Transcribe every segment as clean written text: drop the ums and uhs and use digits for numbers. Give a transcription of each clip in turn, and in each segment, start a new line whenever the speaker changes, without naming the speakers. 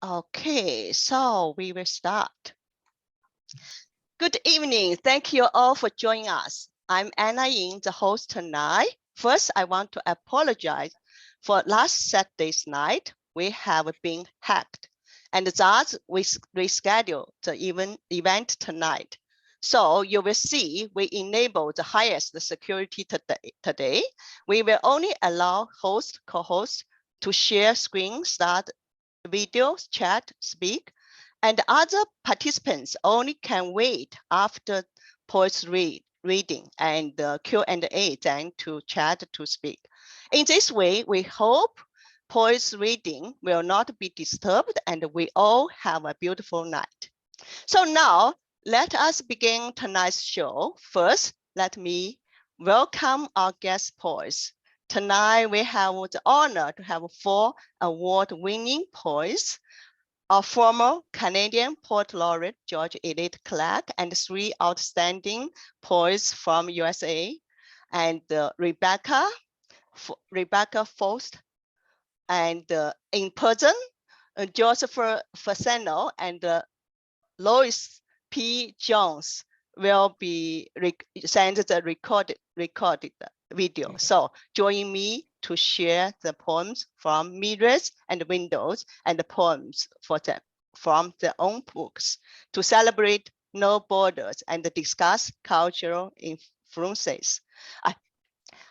Okay, so we will start. Good evening. Thank you all for joining us. I'm Anna Ying, the host tonight. First, I want to apologize for last Saturday's night. We have been hacked, and thus we rescheduled the event tonight. So you will see we enable the highest security today. We will only allow host, co-host to share screen, start video, chat, speak, and other participants only can wait after poet's reading and Q&A then to chat to speak. In this way, we hope poet's reading will not be disturbed and we all have a beautiful night. So now let us begin tonight's show. First, let me welcome our guest poets. Tonight, we have the honor to have 4 award-winning poets, a former Canadian Poet Laureate, George Elliott Clarke, and 3 outstanding poets from USA, and Rebecca Foust, and in person, Joseph Fasano and Lois P Jones will be send the recorded video. So join me to share the poems from Mirrors and Windows and the poems from their own books to celebrate no borders and discuss cultural influences.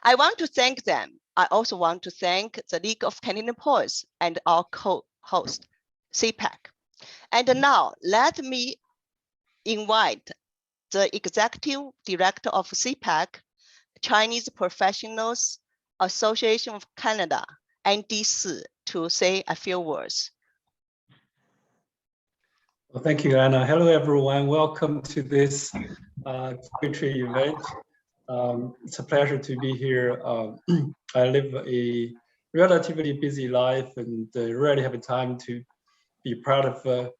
I want to thank them. I also want to thank the League of Canadian Poets and our co-host, CPAC. And now let me invite the Executive Director of CPAC, Chinese Professionals Association of Canada, Andy Si, to say a few words.
Well, thank you, Anna. Hello, everyone. Welcome to this poetry event. It's a pleasure to be here. I live a relatively busy life and rarely have time to be proud of, to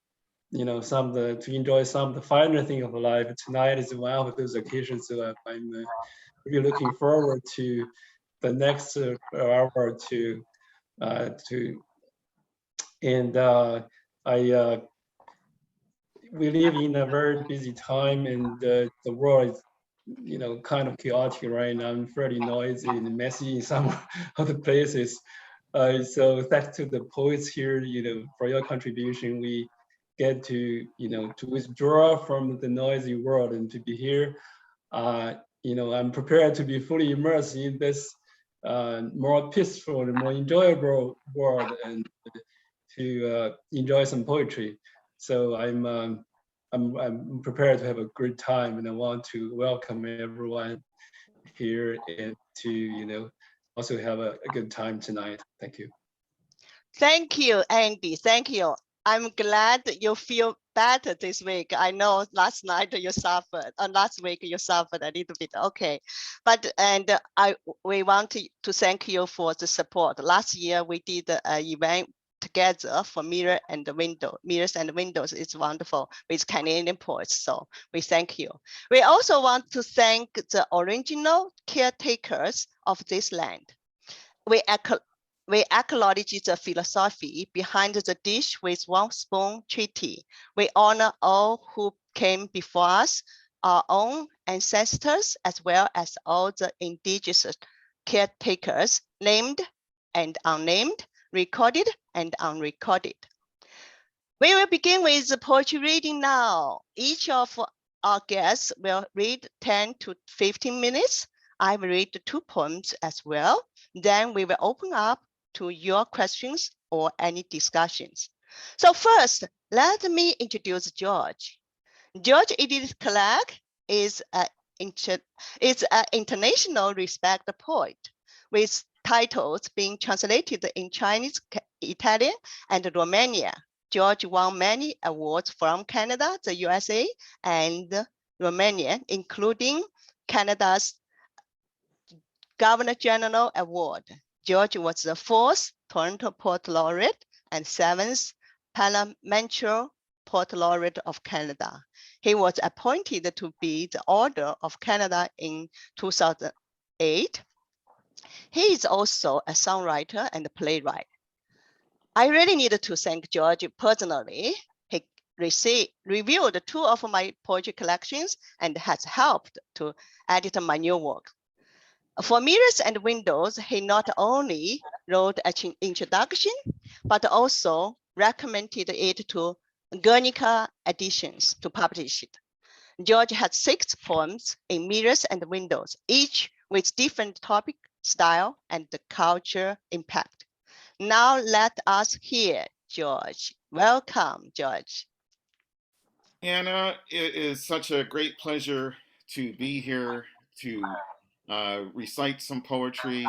enjoy some of the finer things of life. Tonight is one of those occasions, so I'm really looking forward to the next hour or two. We live in a very busy time, and the world is, kind of chaotic right now, and fairly noisy and messy in some of the places. So thanks to the poets here, for your contribution, we get to, to withdraw from the noisy world and to be here. I'm prepared to be fully immersed in this more peaceful and more enjoyable world and to enjoy some poetry. So I'm prepared to have a great time, and I want to welcome everyone here and to also have a good time tonight. Thank you.
Thank you, Andy. Thank you. I'm glad you feel better this week. I know last night you suffered, last week you suffered a little bit. Okay, but we want to thank you for the support. Last year we did an event together for Mirrors and Windows. It's wonderful with Canadian poets, so we thank you. We also want to thank the original caretakers of this land. We acknowledge the philosophy behind the dish with one spoon treaty. We honor all who came before us, our own ancestors, as well as all the indigenous caretakers, named and unnamed, recorded and unrecorded. We will begin with the poetry reading now. Each of our guests will read 10 to 15 minutes. I will read 2 poems as well. Then we will open up to your questions or any discussions. So first, let me introduce George. George Elliott Clarke is an international respected poet with titles being translated in Chinese, Italian, and Romania. George won many awards from Canada, the USA, and Romania, including Canada's Governor General Award. George was the 4th Toronto Poet Laureate and 7th Parliamentary Poet Laureate of Canada. He was appointed to be the Order of Canada in 2008. He is also a songwriter and playwright. I really need to thank George personally. He reviewed 2 of my poetry collections and has helped to edit my new work. For Mirrors and Windows, he not only wrote an introduction, but also recommended it to Guernica Editions to publish it. George has 6 poems in Mirrors and Windows, each with different topic, style, and the culture impact. Now let us hear George. Welcome, George.
Anna, it is such a great pleasure to be here to recite some poetry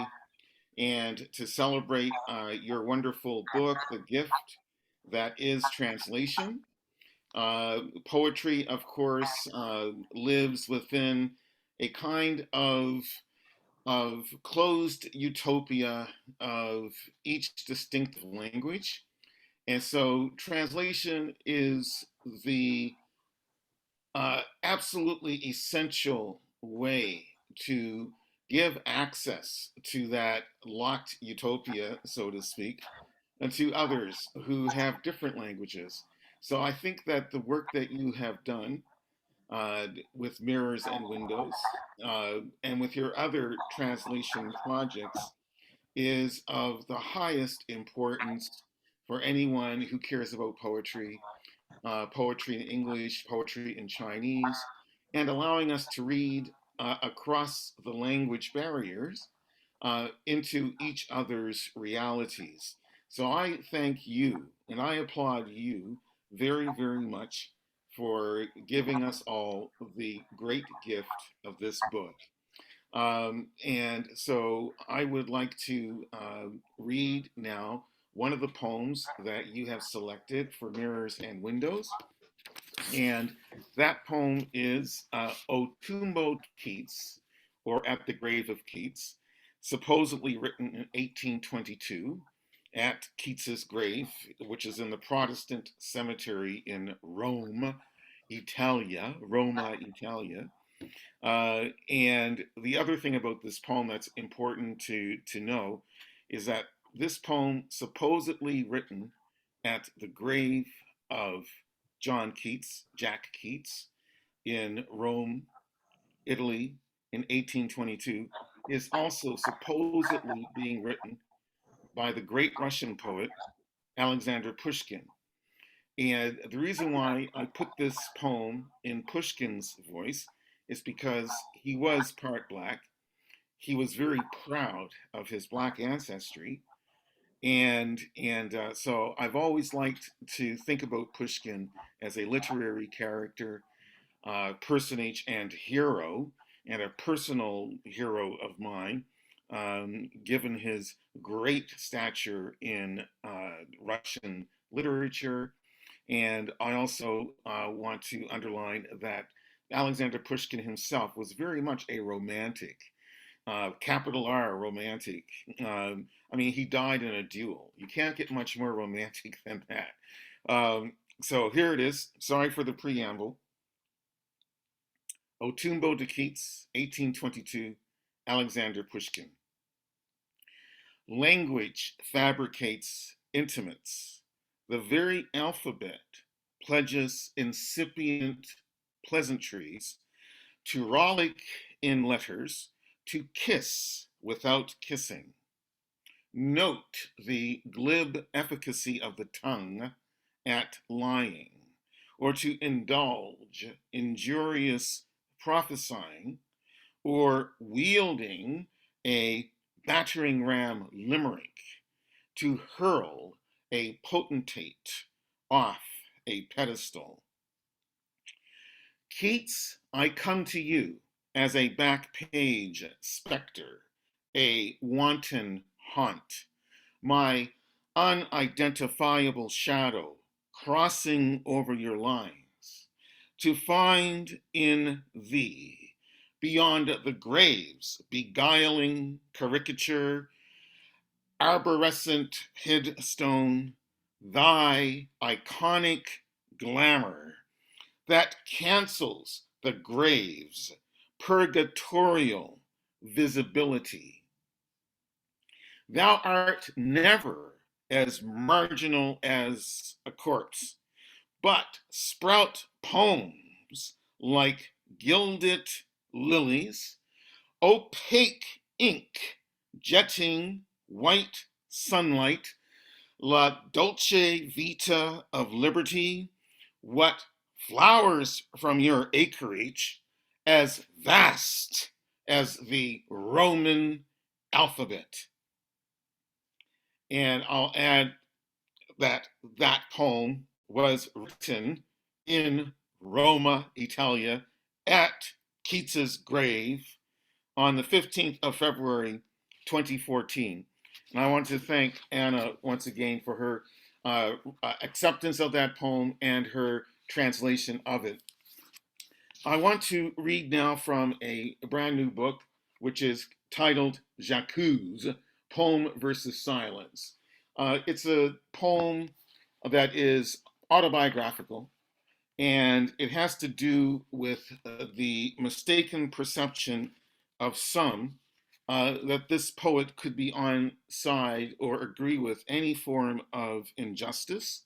and to celebrate your wonderful book, The Gift That Is Translation. Poetry, of course, lives within a kind of closed utopia of each distinctive language. And so translation is the absolutely essential way to give access to that locked utopia, so to speak, and to others who have different languages. So I think that the work that you have done with Mirrors and Windows and with your other translation projects is of the highest importance for anyone who cares about poetry, poetry in English, poetry in Chinese, and allowing us to read across the language barriers into each other's realities. So I thank you and I applaud you very, very much for giving us all the great gift of this book. And so I would like to read now one of the poems that you have selected for Mirrors and Windows. And that poem is Otumbo Keats, or At the Grave of Keats, supposedly written in 1822 at Keats's grave, which is in the Protestant cemetery in Rome, Italia, Roma, Italia. And the other thing about this poem that's important to know is that this poem supposedly written at the grave of John Keats, Jack Keats, in Rome, Italy in 1822 is also supposedly being written by the great Russian poet Alexander Pushkin. And the reason why I put this poem in Pushkin's voice is because he was part Black. He was very proud of his Black ancestry. And so I've always liked to think about Pushkin as a literary character, personage, and hero, and a personal hero of mine, given his great stature in Russian literature. And I also want to underline that Alexander Pushkin himself was very much a romantic, capital R romantic. I mean, he died in a duel. You can't get much more romantic than that. So here it is. Sorry for the preamble. Otumbo de Keats, 1822, Alexander Pushkin. Language fabricates intimates. The very alphabet pledges incipient pleasantries to rollick in letters, to kiss without kissing. Note the glib efficacy of the tongue at lying, or to indulge injurious prophesying, or wielding a battering ram limerick to hurl a potentate off a pedestal. Keats, I come to you as a back page specter, a wanton haunt, my unidentifiable shadow crossing over your lines, to find in thee, beyond the grave's beguiling caricature, arborescent headstone, thy iconic glamour that cancels the grave's purgatorial visibility. Thou art never as marginal as a corpse, but sprout poems like Gilded Lilies, Opaque Ink, Jetting White Sunlight, La Dolce Vita of Liberty, What Flowers from Your Acreage, as vast as the Roman alphabet. And I'll add that that poem was written in Roma, Italia, at Keats's grave on the 15th of February, 2014. And I want to thank Anna once again for her acceptance of that poem and her translation of it. I want to read now from a brand new book, which is titled J'accuse, Poem versus Silence. It's a poem that is autobiographical, and it has to do with the mistaken perception of some that this poet could be on side or agree with any form of injustice,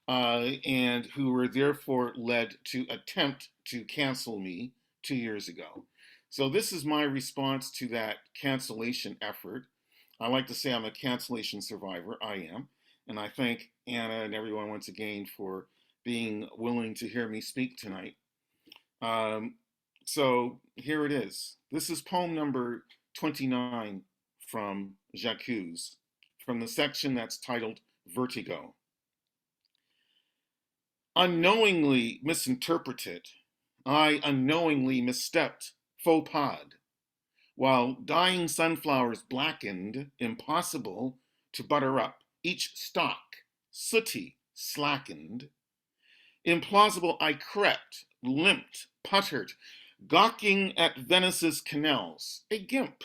and who were therefore led to attempt to cancel me 2 years ago. So this is my response to that cancellation effort. I like to say I'm a cancellation survivor. I am. And I thank Anna and everyone once again for being willing to hear me speak tonight. So here it is. This is poem number 29 from J'accuse, from the section that's titled Vertigo. Unknowingly misinterpreted, I unknowingly misstepped, faux pas, while dying sunflowers blackened, impossible to butter up, each stalk, sooty, slackened. Implausible I crept, limped, puttered, gawking at Venice's canals, a gimp,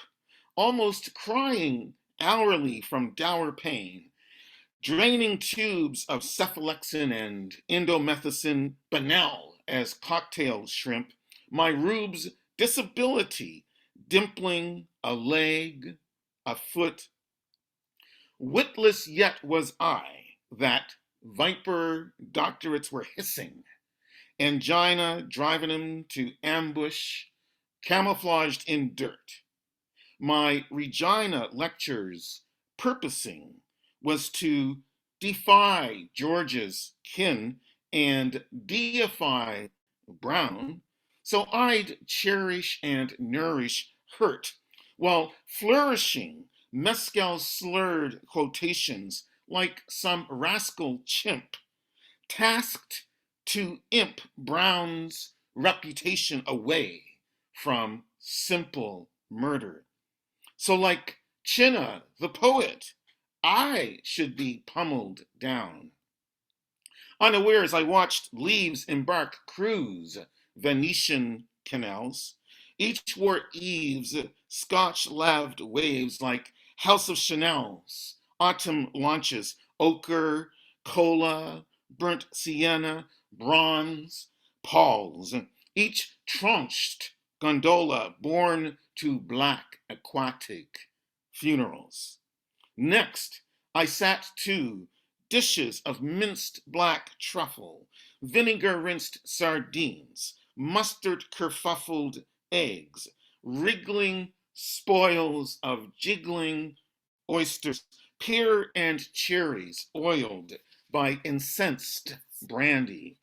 almost crying hourly from dour pain, draining tubes of cephalexin and indomethacin banal as cocktail shrimp, my rube's disability, dimpling a leg, a foot. Witless yet was I, that viper doctorates were hissing, angina driving him to ambush, camouflaged in dirt. My Regina lectures purposing was to defy George's kin and deify Brown, so I'd cherish and nourish hurt while flourishing mescal slurred quotations like some rascal chimp, tasked to imp Brown's reputation away from simple murder. So like Chinna, the poet, I should be pummeled down. Unawares, I watched leaves embark cruise Venetian canals. Each wore eaves, Scotch-laved waves like House of Chanel's, autumn launches, ochre, cola, burnt sienna, bronze, palls, each tranched gondola borne to black aquatic funerals. Next, I sat to dishes of minced black truffle, vinegar-rinsed sardines, mustard kerfuffled eggs, wriggling spoils of jiggling oysters, pear and cherries oiled by incensed brandy.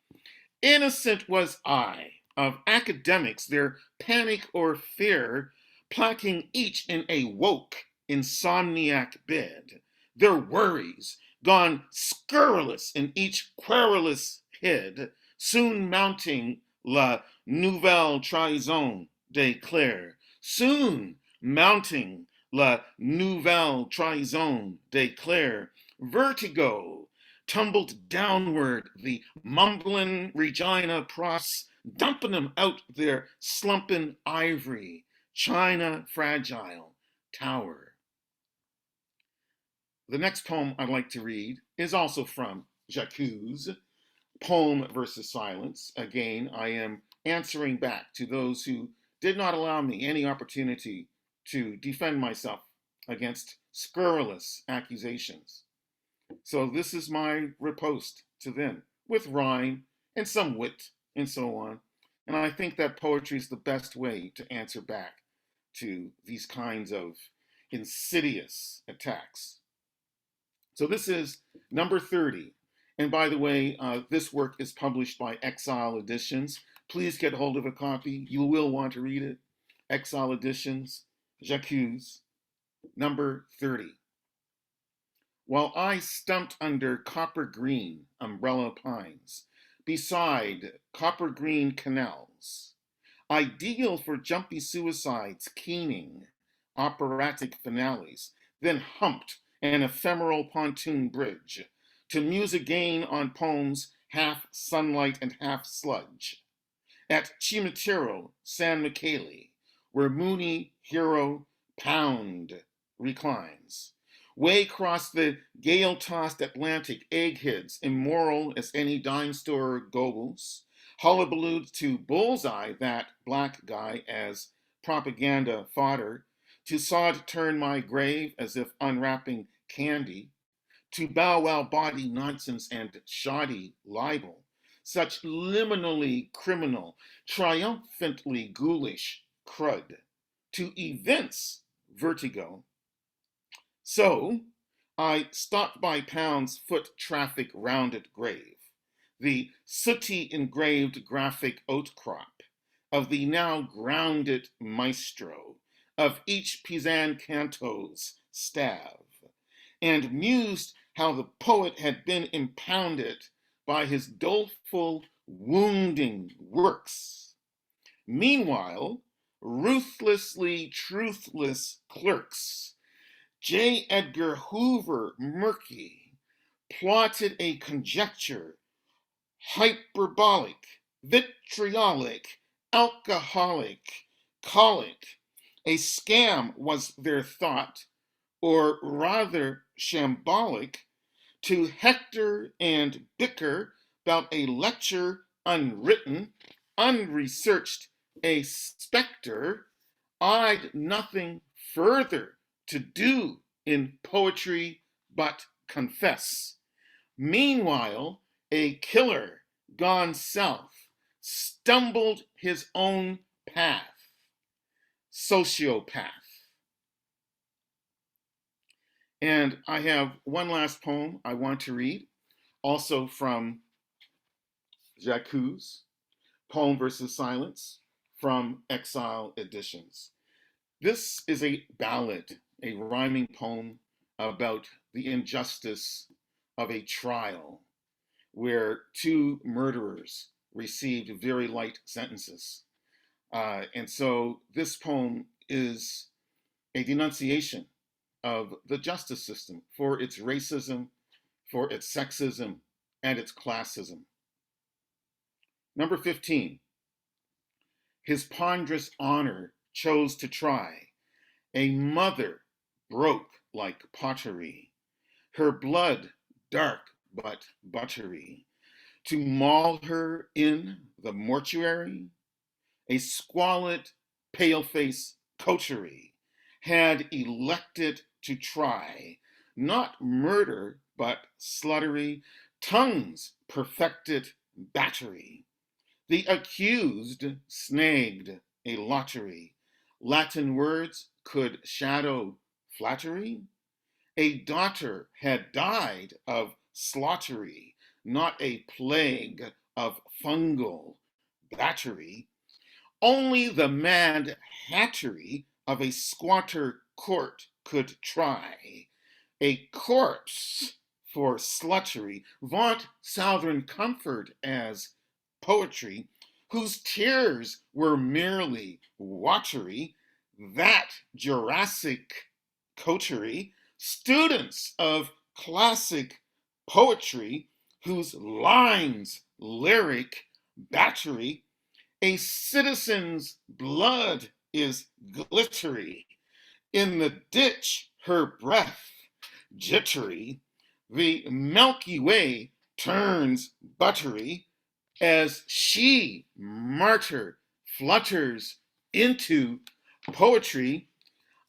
Innocent was I of academics, their panic or fear, placking each in a woke, insomniac bed, their worries gone scurrilous in each querulous head, soon mounting la nouvelle trahison de Claire, soon mounting la nouvelle trahison de Claire, vertigo, tumbled downward the mumbling Regina Pross, dumping them out their slumping ivory, china fragile tower. The next poem I'd like to read is also from J'accuse, Poem versus Silence. Again, I am answering back to those who did not allow me any opportunity to defend myself against scurrilous accusations. So this is my riposte to them, with rhyme and some wit and so on. And I think that poetry is the best way to answer back to these kinds of insidious attacks. So this is number 30. And by the way, this work is published by Exile Editions. Please get hold of a copy. You will want to read it. Exile Editions, J'accuse, number 30. While I stumped under copper green umbrella pines, beside copper green canals, ideal for jumpy suicides, keening, operatic finales, then humped an ephemeral pontoon bridge to muse again on poems half sunlight and half sludge. At Cimitero, San Michele, where Mooney hero Pound reclines. Way across the gale-tossed Atlantic, eggheads, immoral as any dime store Goebbels, hullabalooed to bullseye that black guy as propaganda fodder, to sod turn my grave as if unwrapping candy, to bow wow body nonsense and shoddy libel, such liminally criminal, triumphantly ghoulish crud, to events vertigo. So I stopped by Pound's foot traffic rounded grave, the sooty engraved graphic oat crop of the now grounded maestro of each Pizan canto's staff, and mused how the poet had been impounded by his doleful, wounding works. Meanwhile, ruthlessly truthless clerks, J. Edgar Hoover Murky, plotted a conjecture, hyperbolic, vitriolic, alcoholic, colic. A scam was their thought, or rather shambolic, to hector and bicker about a lecture unwritten, unresearched, a specter, I'd nothing further to do in poetry but confess. Meanwhile, a killer gone south stumbled his own path, sociopath. And I have one last poem I want to read, also from J'accuse, Poem versus Silence, from Exile Editions. This is a ballad, a rhyming poem about the injustice of a trial where two murderers received very light sentences. And so this poem is a denunciation of the justice system for its racism, for its sexism, and its classism. Number 15, his ponderous honor chose to try. A mother broke like pottery, her blood dark but buttery, to maul her in the mortuary. A squalid, pale-face coterie had elected to try, not murder, but sluttery, tongues perfected battery. The accused snagged a lottery. Latin words could shadow flattery. A daughter had died of slaughtery, not a plague of fungal battery. Only the mad hattery of a squatter court could try. A corpse for sluttery, vaunt southern comfort as poetry, whose tears were merely watery, that Jurassic coterie, students of classic poetry, whose lines lyric battery, a citizen's blood is glittery, in the ditch her breath jittery, the Milky Way turns buttery, as she, martyr, flutters into poetry.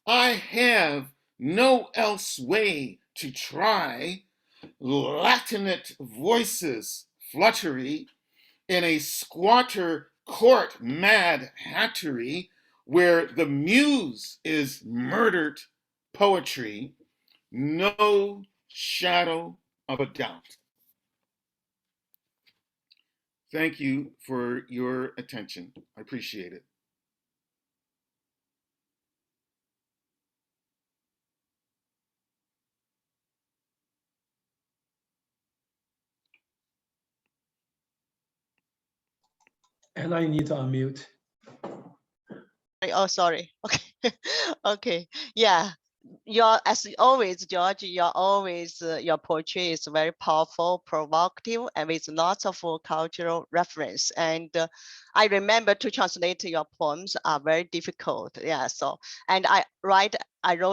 I have no else way to try, Latinate voices fluttery in a squatter court mad hattery where the muse is murdered poetry, no shadow of a doubt. Thank you for your attention. I appreciate it.
And I need to unmute.
Oh, sorry. Okay. Okay. Yeah. As always, George, your poetry is very powerful, provocative, and with lots of cultural reference. And I remember to translate your poems are very difficult. Yeah. So, and I wrote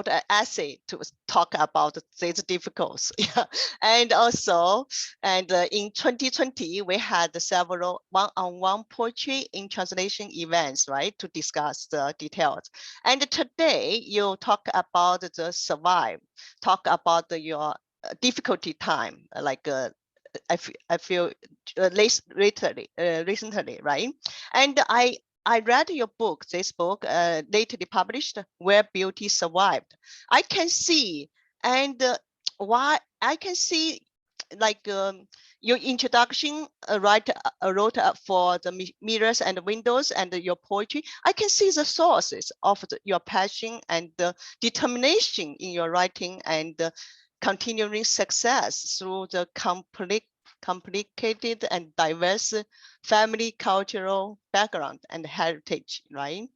an essay to talk about these difficulties. Yeah. And also, in 2020, we had several one-on-one poetry in translation events, right, to discuss the details. And today you talk about the survive, talk about your difficulty time, like I feel recently, right? And I read your book, this book, lately published, Where Beauty Survived. I can see, and why I can see, like your introduction, wrote for the mirrors and windows and your poetry. I can see the sources of your passion and the determination in your writing and continuing success through the complicated and diverse family cultural background and heritage, right?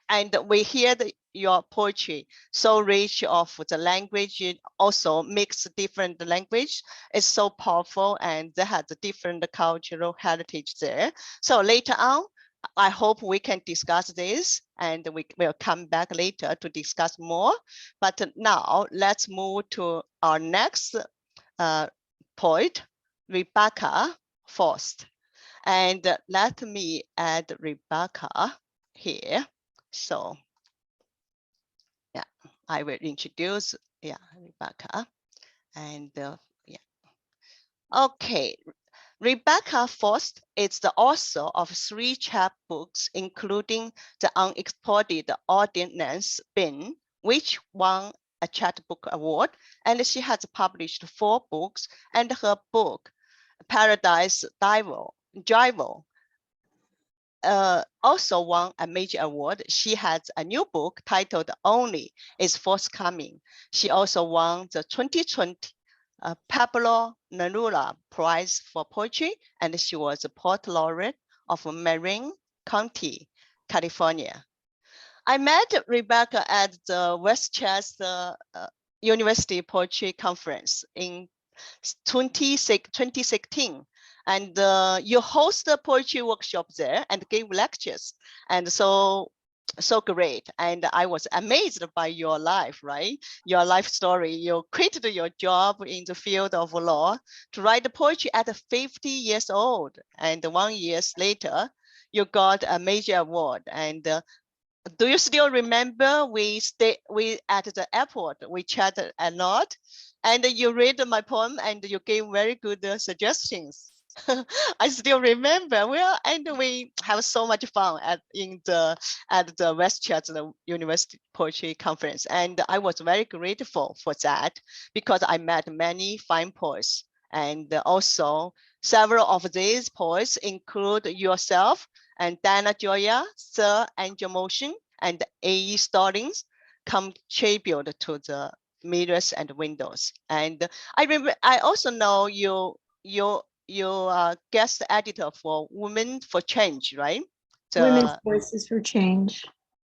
And we hear your poetry so rich of the language, it also mix different language. It's so powerful, and they have the different cultural heritage there. So later on, I hope we can discuss this, and we will come back later to discuss more. But now let's move to our next poet, Rebecca Faust. And let me add Rebecca here. So yeah, I will introduce, yeah, Rebecca. And yeah. Okay, Rebecca Faust is the author of 3 chapbooks, including The Unexploded Ordinance Bin, which won a chapbook award, and she has published 4 books, and her book, Paradise Drival, also won a major award. She has a new book titled Only is Forthcoming. She also won the 2020 Pablo Neruda Prize for Poetry, and she was a poet laureate of Marin County, California. I met Rebecca at the Westchester University Poetry Conference in 2016. And you host a poetry workshop there and gave lectures. And so great. And I was amazed by your life, right? Your life story. You quit your job in the field of law to write poetry at 50 years old. And 1 year later, you got a major award. And do you still remember we at the airport, we chatted a lot, and you read my poem and you gave very good suggestions. I still remember. Well, and we have so much fun at the Westchester University Poetry Conference, and I was very grateful for that because I met many fine poets, and also several of these poets include yourself and Diana Joya, Sir Angel Motion, and A.E. Stallings contribute to the mirrors and windows. And I also know you are guest editor for Women for Change, right?
Women's Voices for Change.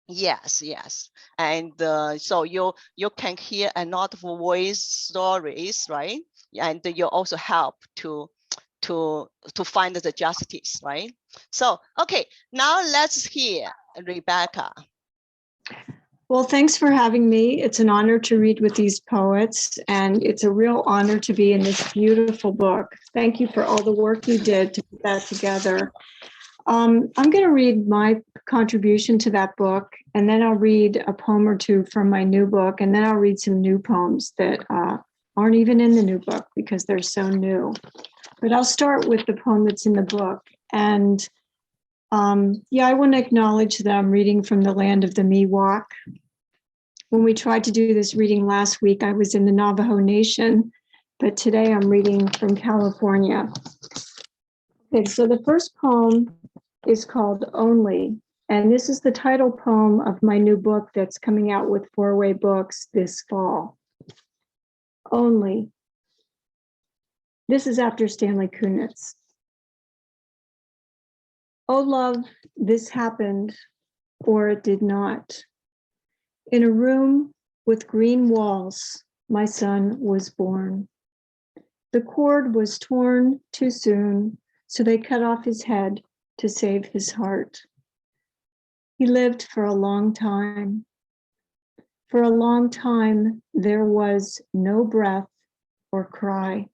Yes, yes. And so you can hear a lot of voice stories, right? And you also help to find the justice, right? So, okay, now let's hear Rebecca.
Well, thanks for having me. It's an honor to read with these poets, and it's a real honor to be in this beautiful book. Thank you for all the work you did to put that together. I'm going to read my contribution to that book, and then I'll read a poem or two from my new book, and then I'll read some new poems that aren't even in the new book because they're so new. But I'll start with the poem that's in the book. And yeah, I want to acknowledge that I'm reading from the land of the Miwok. When we tried to do this reading last week, I was in the Navajo Nation, but today I'm reading from California. Okay, so the first poem is called Only, and this is the title poem of my new book that's coming out with Sureway Books this fall. Only. This is after Stanley Kunitz. Oh, love, this happened, or it did not. In a room with green walls, my son was born. The cord was torn too soon, so they cut off his head to save his heart. He lived for a long time. For a long time, there was no breath or cry.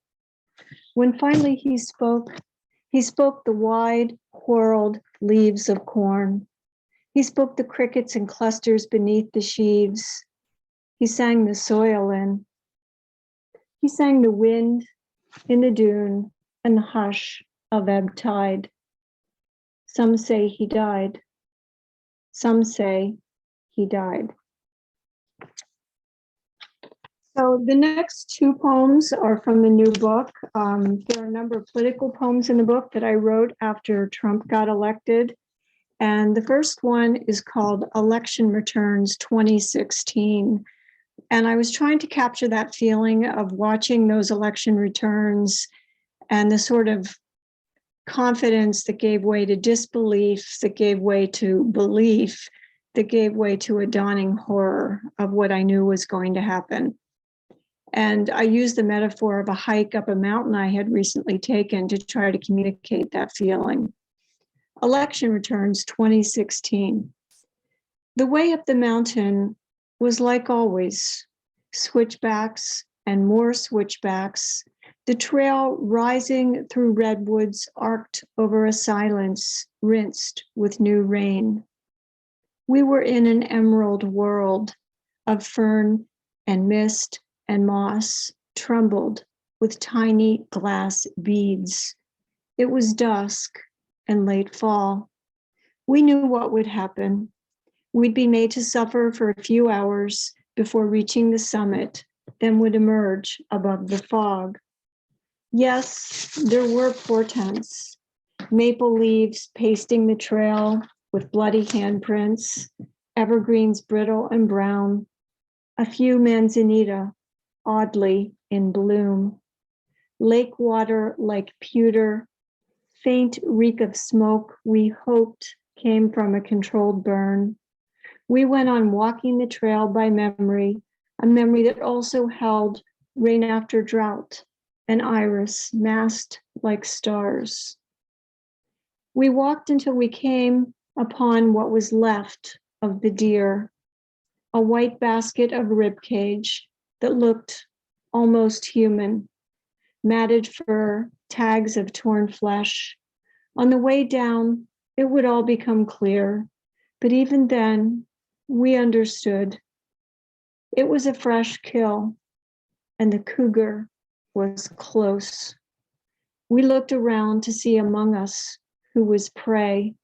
When finally he spoke the wide, whorled leaves of corn. He spoke the crickets and clusters beneath the sheaves. He sang the soil in. He sang the wind in the dune and the hush of ebb tide. Some say he died. Some say he died. So the next two poems are from the new book. There are a number of political poems in the book that I wrote after Trump got elected. And the first one is called Election Returns 2016. And I was trying to capture that feeling of watching those election returns and the sort of confidence that gave way to disbelief, that gave way to belief, that gave way to a dawning horror of what I knew was going to happen. And I used the metaphor of a hike up a mountain I had recently taken to try to communicate that feeling. Election Returns 2016. The way up the mountain was like always, switchbacks and more switchbacks, the trail rising through redwoods arced over a silence rinsed with new rain. We were in an emerald world of fern and mist and moss trembled with tiny glass beads. It was dusk and late fall. We knew what would happen. We'd be made to suffer for a few hours before reaching the summit, then would emerge above the fog. Yes, there were portents, maple leaves pasting the trail with bloody handprints, evergreens brittle and brown, a few manzanita oddly in bloom, lake water like pewter, faint reek of smoke we hoped came from a controlled burn. We went on walking the trail by memory, a memory that also held rain after drought, an iris masked like stars. We walked until we came upon what was left of the deer, a white basket of rib cage that looked almost human, matted fur, tags of torn flesh. On the way down, it would all become clear, but even then, we understood. It was a fresh kill, and the cougar was close. We looked around to see among us who was prey,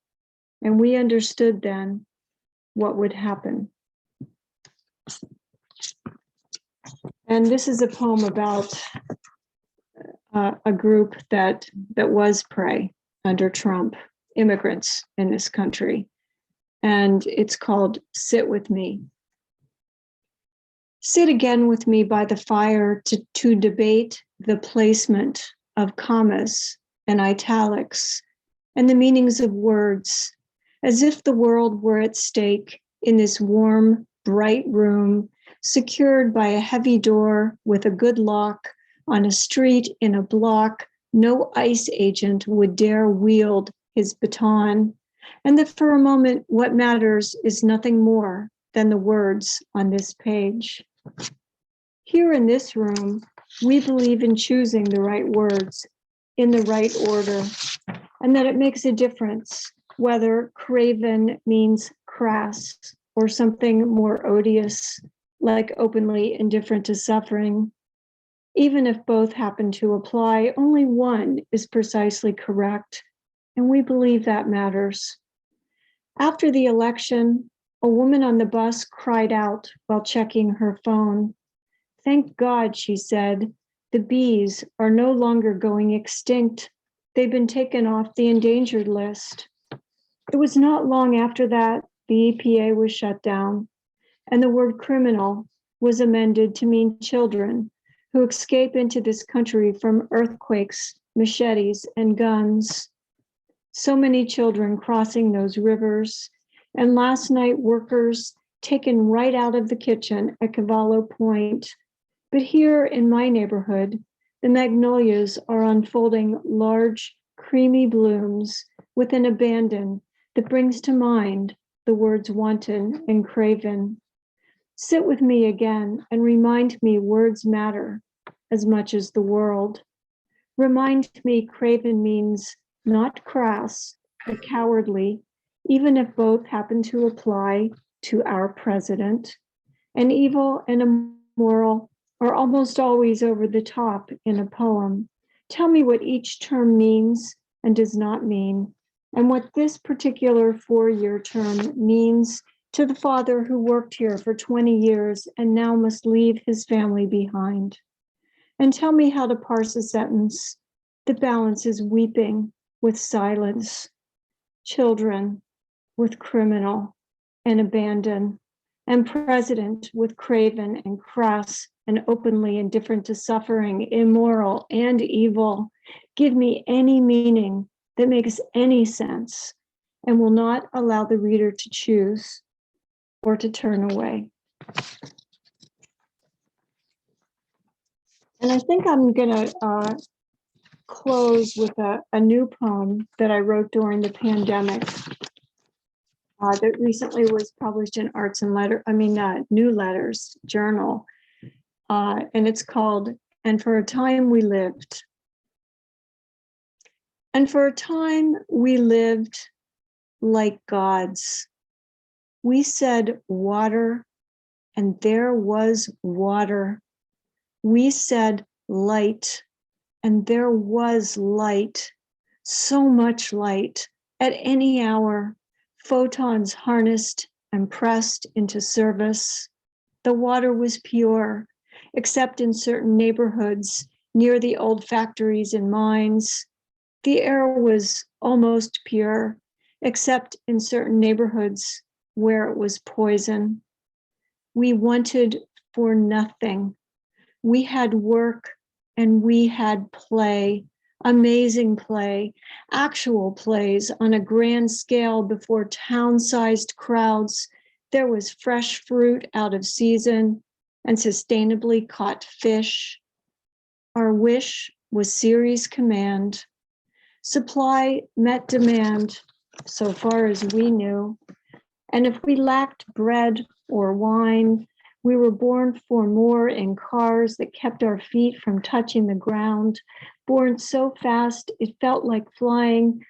and we understood then what would happen. And this is a poem about a group that was prey under Trump, immigrants in this country. And it's called Sit With Me. Sit again with me by the fire to debate the placement of commas and italics and the meanings of words, as if the world were at stake in this warm, bright room, secured by a heavy door with a good lock on a street in a block no ICE agent would dare wield his baton, and that for a moment what matters is nothing more than the words on this page. Here in this room, we believe in choosing the right words in the right order, and that it makes a difference whether craven means crass or something more odious, like openly indifferent to suffering. Even if both happen to apply, only one is precisely correct, and we believe that matters. After the election, a woman on the bus cried out while checking her phone. "Thank God," she said, "the bees are no longer going extinct. They've been taken off the endangered list." It was not long after that the EPA was shut down, and the word criminal was amended to mean children who escape into this country from earthquakes, machetes, and guns. So many children crossing those rivers, and last night workers taken right out of the kitchen at Cavallo Point. But here in my neighborhood, the magnolias are unfolding large, creamy blooms with an abandon that brings to mind the words wanton and craven. Sit with me again and remind me words matter as much as the world. Remind me craven means not crass, but cowardly, even if both happen to apply to our president. And evil and immoral are almost always over the top in a poem. Tell me what each term means and does not mean, and what this particular 4-year term means to the father who worked here for 20 years and now must leave his family behind. And tell me how to parse a sentence that balances weeping with silence, children with criminal and abandon, and president with craven and crass and openly indifferent to suffering, immoral and evil. Give me any meaning that makes any sense and will not allow the reader to choose or to turn away. And I think I'm gonna close with a new poem that I wrote during the pandemic that recently was published in Arts and New Letters Journal. And it's called, "And for a Time We Lived." And for a time we lived like gods. We said water, and there was water. We said light, and there was light. So much light at any hour, photons harnessed and pressed into service. The water was pure, except in certain neighborhoods near the old factories and mines. The air was almost pure, except in certain neighborhoods where it was poison. We wanted for nothing. We had work and we had play, amazing play, actual plays on a grand scale before town-sized crowds. There was fresh fruit out of season and sustainably caught fish. Our wish was Siri's command. Supply met demand, so far as we knew. And if we lacked bread or wine, we were born for more in cars that kept our feet from touching the ground, born so fast it felt like flying.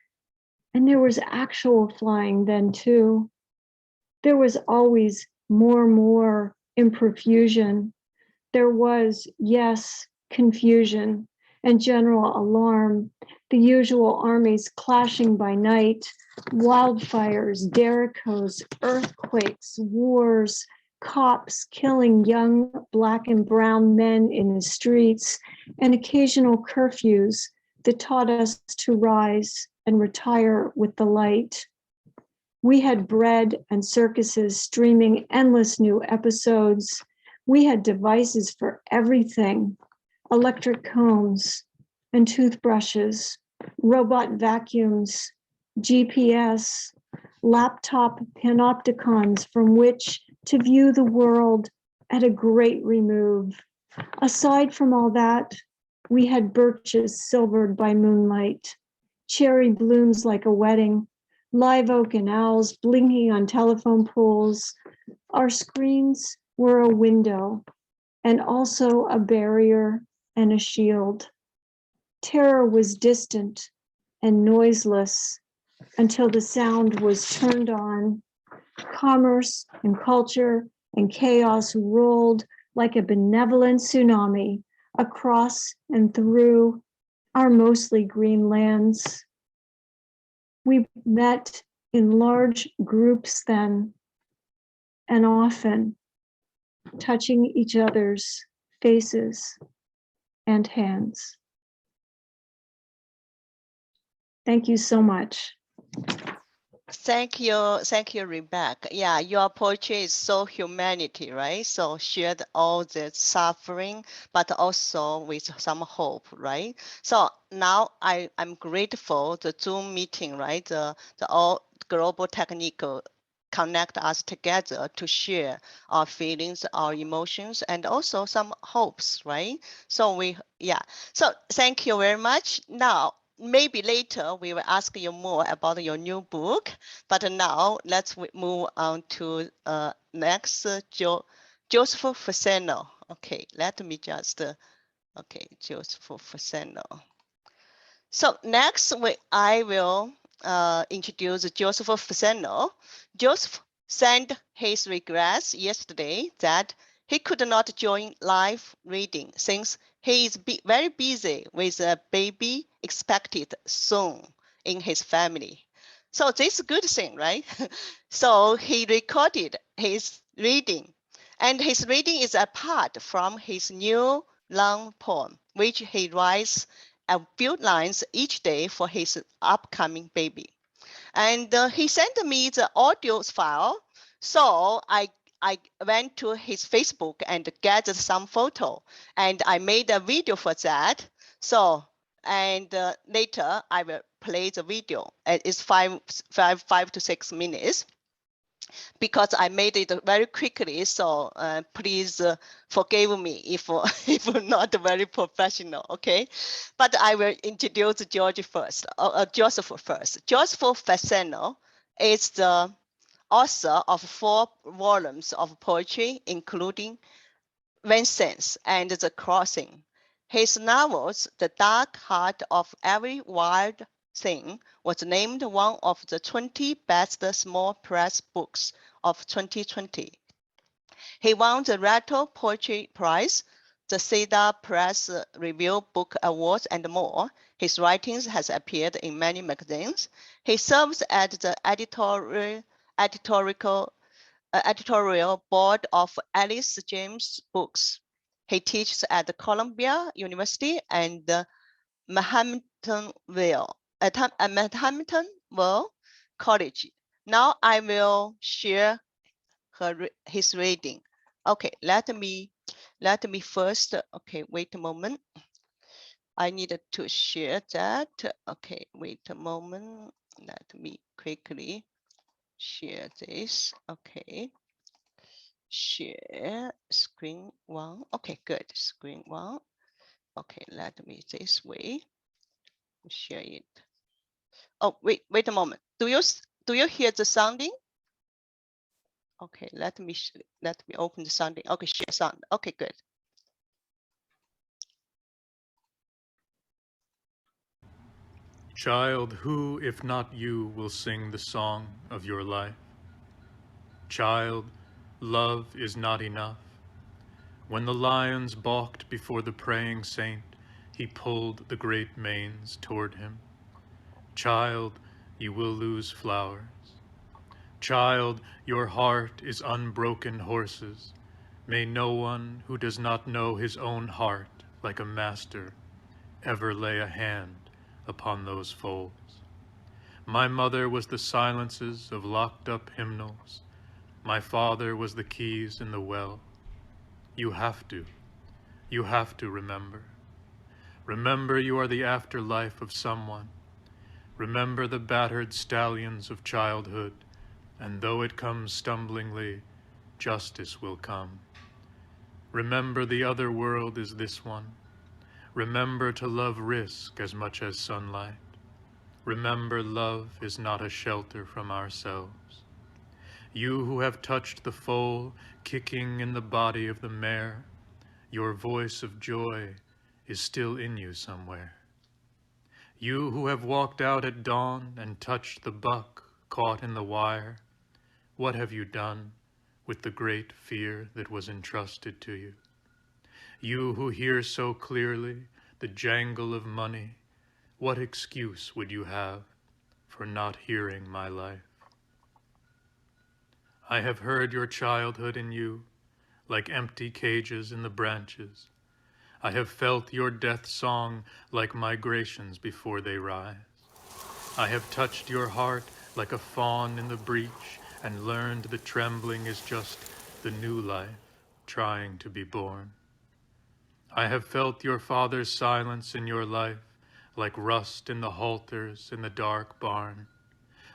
And there was actual flying then too. There was always more in profusion. There was, yes, confusion and general alarm, the usual armies clashing by night, wildfires, derricos, earthquakes, wars, cops killing young Black and brown men in the streets, and occasional curfews that taught us to rise and retire with the light. We had bread and circuses streaming endless new episodes. We had devices for everything, electric combs and toothbrushes, robot vacuums, GPS, laptop panopticons from which to view the world at a great remove. Aside from all that, we had birches silvered by moonlight, cherry blooms like a wedding, live oak and owls blinking on telephone poles. Our screens were a window and also a barrier and a shield. Terror was distant and noiseless until the sound was turned on. Commerce and culture and chaos rolled like a benevolent tsunami across and through our mostly green lands. We met in large groups then, and often touching each other's faces and hands. Thank you so much.
Thank you, Rebecca. Yeah, your poetry is so humanity, right? So shared all the suffering, but also with some hope, right? So now I'm grateful the Zoom meeting, right? The all global technical connect us together to share our feelings, our emotions, and also some hopes, right? So so thank you very much. Now, maybe later we will ask you more about your new book, but now let's move on to next, Joseph Fasano. Okay, let me just, okay, Joseph Fasano. So next, I will introduce Joseph Fasano. Joseph sent his regrets yesterday that he could not join live reading since he is very busy with a baby expected soon in his family. So this is a good thing, right? So he recorded his reading, and his reading is apart from his new long poem, which he writes a few lines each day for his upcoming baby. And he sent me the audio file. So I went to his Facebook and gathered some photo, and I made a video for that. So, and later I will play the video. It's five to 6 minutes, because I made it very quickly. So please forgive me if if not very professional, okay? But I will introduce Joseph first. Joseph Faceno is the author of 4 volumes of poetry, including Vincent's and The Crossing. His novels, The Dark Heart of Every Wild Thing, was named one of the 20 best small press books of 2020. He won the Rattle Poetry Prize, the Cedar Press Review Book Awards, and more. His writings has appeared in many magazines. He serves at the editorial board of Alice James Books. He teaches at Columbia University and Manhattanville College. Now I will share his reading. Okay, let me first. Okay, wait a moment. I needed to share that. Okay, wait a moment. Let me quickly share this. Okay. Share screen 1. Okay, good. Screen 1. Okay, let me this way share it. Oh, wait a moment. Do you hear the sounding? Okay, let me open the sounding. Okay, share sound. Okay, good.
Child, who, if not you, will sing the song of your life? Child, love is not enough. When the lions balked before the praying saint, he pulled the great manes toward him. Child, you will lose flowers. Child, your heart is unbroken horses. May no one who does not know his own heart like a master ever lay a hand upon those folds. My mother was the silences of locked up hymnals. My father was the keys in the well. You have to remember. Remember you are the afterlife of someone. Remember the battered stallions of childhood, and though it comes stumblingly, justice will come. Remember the other world is this one. Remember to love risk as much as sunlight. Remember love is not a shelter from ourselves. You who have touched the foal kicking in the body of the mare, your voice of joy is still in you somewhere. You who have walked out at dawn and touched the buck caught in the wire, what have you done with the great fear that was entrusted to you? You who hear so clearly the jangle of money, what excuse would you have for not hearing my life? I have heard your childhood in you, like empty cages in the branches. I have felt your death song like migrations before they rise. I have touched your heart like a fawn in the breach and learned the trembling is just the new life trying to be born. I have felt your father's silence in your life like rust in the halters in the dark barn.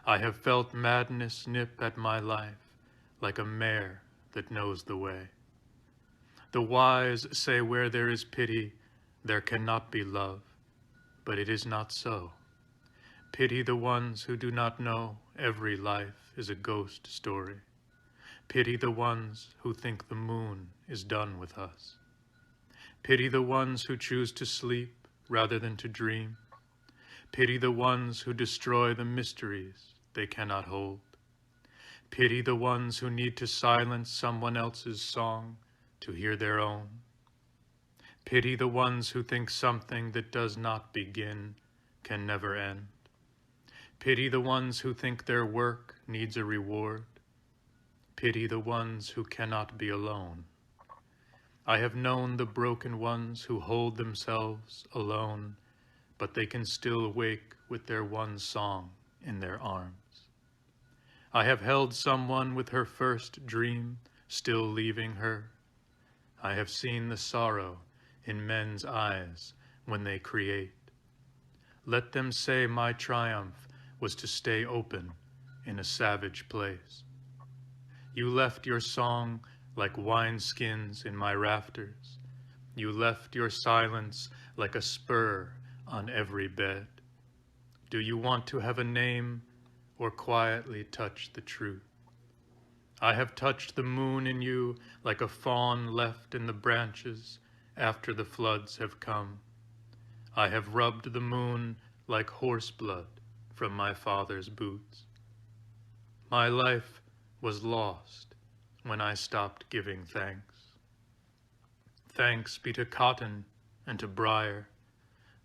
I have felt madness nip at my life like a mare that knows the way. The wise say where there is pity, there cannot be love, but it is not so. Pity the ones who do not know every life is a ghost story. Pity the ones who think the moon is done with us. Pity the ones who choose to sleep rather than to dream. Pity the ones who destroy the mysteries they cannot hold. Pity the ones who need to silence someone else's song to hear their own. Pity the ones who think something that does not begin can never end. Pity the ones who think their work needs a reward. Pity the ones who cannot be alone. I have known the broken ones who hold themselves alone, but they can still wake with their one song in their arms. I have held someone with her first dream still leaving her. I have seen the sorrow in men's eyes when they create. Let them say my triumph was to stay open in a savage place. You left your song like wineskins in my rafters. You left your silence like a spur on every bed. Do you want to have a name or quietly touch the truth? I have touched the moon in you like a fawn left in the branches after the floods have come. I have rubbed the moon like horse blood from my father's boots. My life was lost when I stopped giving thanks. Thanks be to cotton and to briar.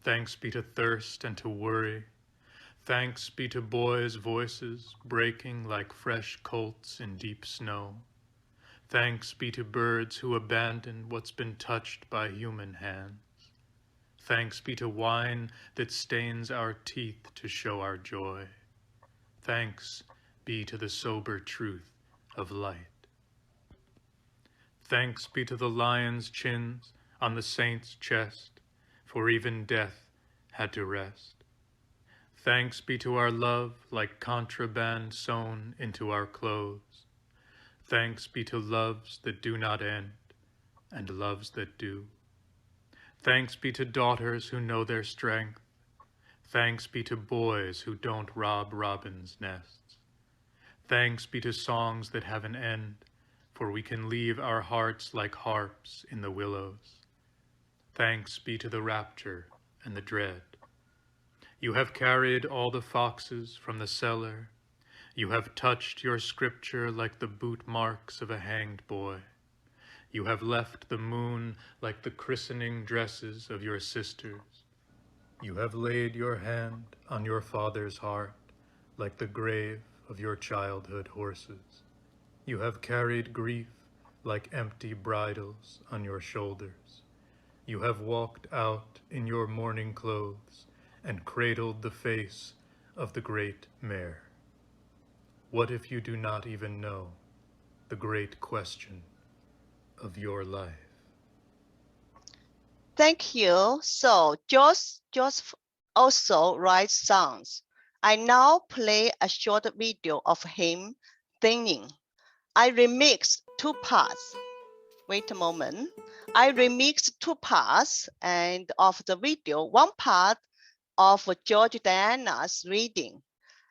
Thanks be to thirst and to worry. Thanks be to boys' voices breaking like fresh colts in deep snow. Thanks be to birds who abandon what's been touched by human hands. Thanks be to wine that stains our teeth to show our joy. Thanks be to the sober truth of light. Thanks be to the lion's chins on the saint's chest, for even death had to rest. Thanks be to our love like contraband sewn into our clothes. Thanks be to loves that do not end and loves that do. Thanks be to daughters who know their strength. Thanks be to boys who don't rob robins' nests. Thanks be to songs that have an end, for we can leave our hearts like harps in the willows. Thanks be to the rapture and the dread. You have carried all the foxes from the cellar. You have touched your scripture like the boot marks of a hanged boy. You have left the moon like the christening dresses of your sisters. You have laid your hand on your father's heart like the grave of your childhood horses. You have carried grief like empty bridles on your shoulders. You have walked out in your mourning clothes and cradled the face of the great mare. What if you do not even know the great question of your life?
Thank you. So Josh also writes songs. I now play a short video of him singing. I remixed 2 parts. Wait a moment. I remixed 2 parts and of the video, 1 part of George Diana's reading.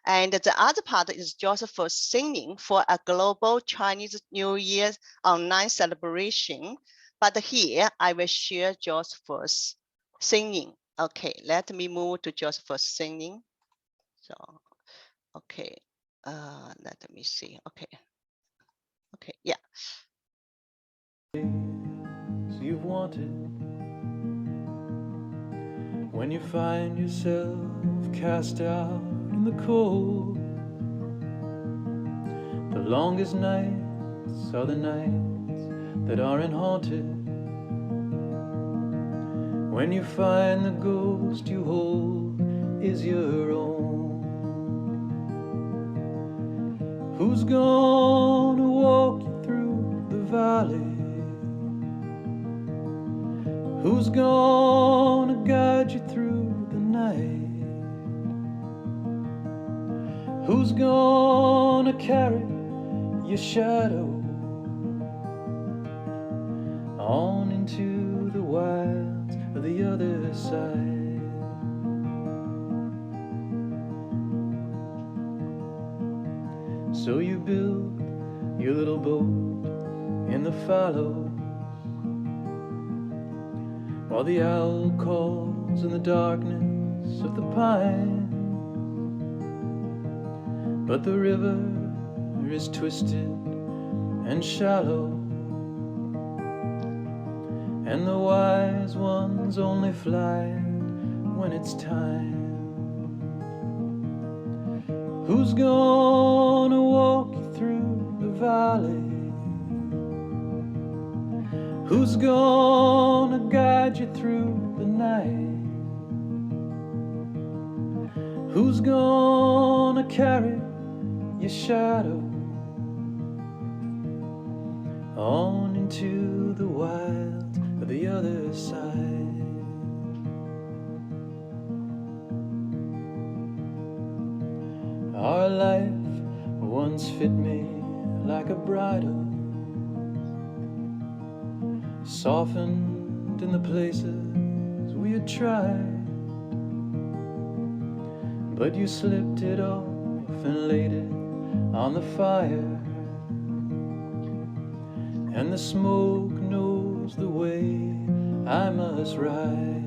And the other part is Joseph singing for a global Chinese New Year online celebration. But here I will share Joseph's singing. Okay, let me move to Joseph's singing. So, okay, let me see. Okay, yeah.
you've wanted. When you find yourself cast out in the cold, the longest nights are the nights that aren't haunted. When you find the ghost you hold is your own. Who's gonna walk you through the valley? Who's gonna guide you through the night? Who's gonna carry your shadow on into the wilds of the other side? So you build your little boat in the fallow, while the owl calls in the darkness of the pine. But the river is twisted and shallow, and the wise ones only fly when it's time. Who's gonna walk you through the valley? Who's gonna guide you through the night? Who's gonna carry your shadow on into the wilds of the other side? Our life once fit me like a bridle, softened in the places we had tried. But you slipped it off and laid it on the fire, and the smoke knows the way I must ride.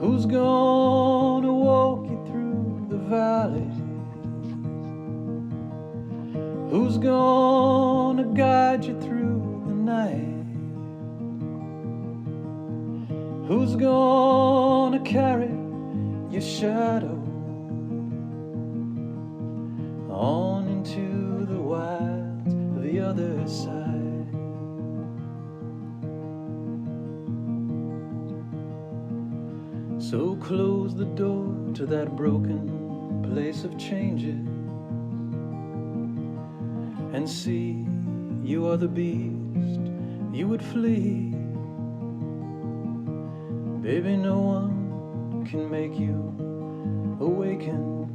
Who's gonna walk you through the valley? Who's gonna guide you through the night? Who's gonna carry your shadow on into the wilds of the other side? So close the door to that broken place of changes, and see you are the beast you would flee. Baby, no one can make you awaken,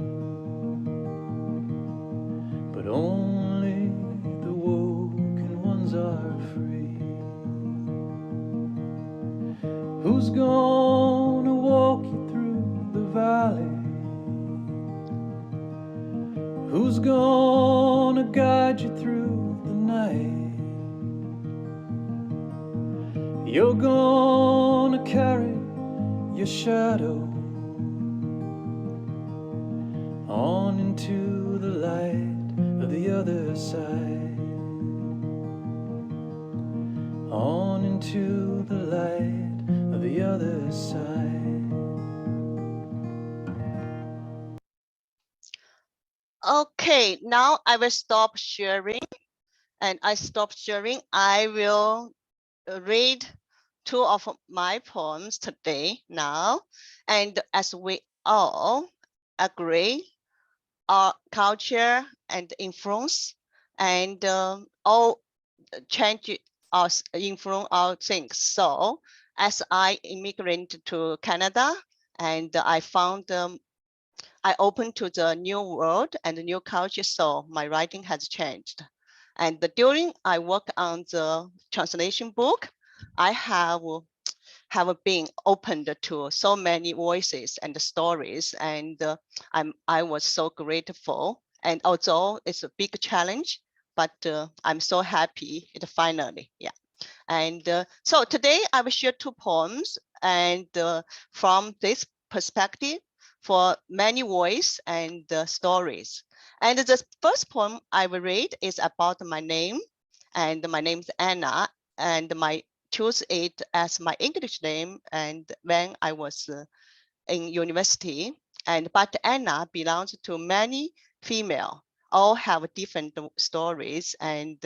but only the woken ones are free. Who's gonna walk you through the valley? Who's gonna guide you through the night? You're gonna carry your shadow on into the light of the other side, on into the light of the other side.
Okay, now I will stop sharing, and I stop sharing. I will read two of my poems today now, and as we all agree, our culture and influence and all change us, influence our things. So as I immigrated to Canada, and I found I opened to the new world and the new culture, so my writing has changed. And during I work on the translation book, I have been opened to so many voices and stories, and I was so grateful. And although it's a big challenge, but I'm so happy it finally, yeah. And so today I will share two poems, and from this perspective, for many voices and stories. And the first poem I will read is about my name, and my name is Anna, and my choose it as my English name. And when I was in university, but Anna belongs to many female, all have different stories and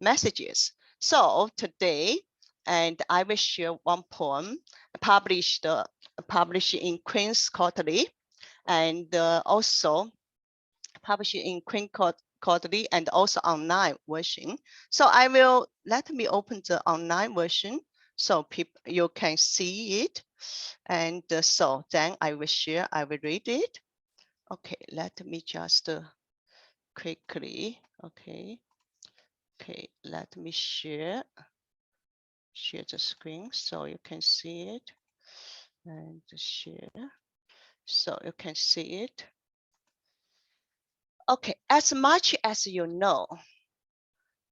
messages. So today, and I will share one poem published in Queen's Quarterly, and also published in Queen's Quarterly and also online version. So let me open the online version so people you can see it. And so then I will read it. Okay, let me just quickly, okay, let me share the screen so you can see it, and share so you can see it. Okay, as much as you know,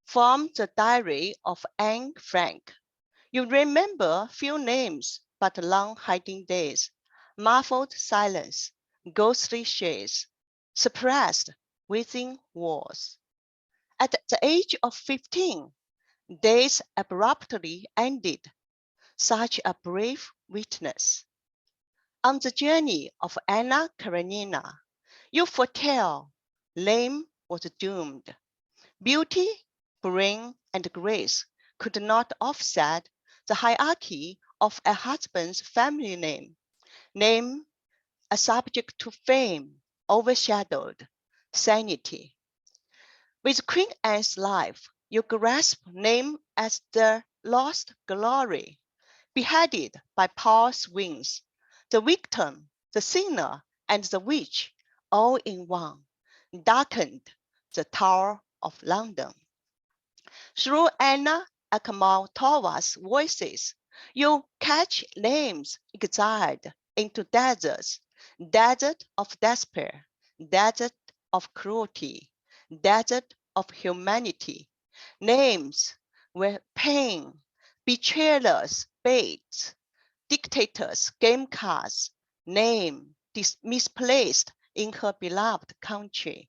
from the diary of Anne Frank, you remember few names but long hiding days, muffled silence, ghostly shades, suppressed within walls. At the age of 15, days abruptly ended, such a brief witness. On the journey of Anna Karenina, you foretell Lame was doomed. Beauty, brain, and grace could not offset the hierarchy of a husband's family name. Name, a subject to fame, overshadowed sanity. With Queen Anne's life, you grasp name as the lost glory, beheaded by power's wings, the victim, the sinner, and the witch, all in one, darkened the Tower of London. Through Anna Akhmatova's voices, you catch names exiled into deserts, desert of despair, desert of cruelty, desert of humanity, names where pain, betrayers, baits, dictators, game cards, name misplaced in her beloved country.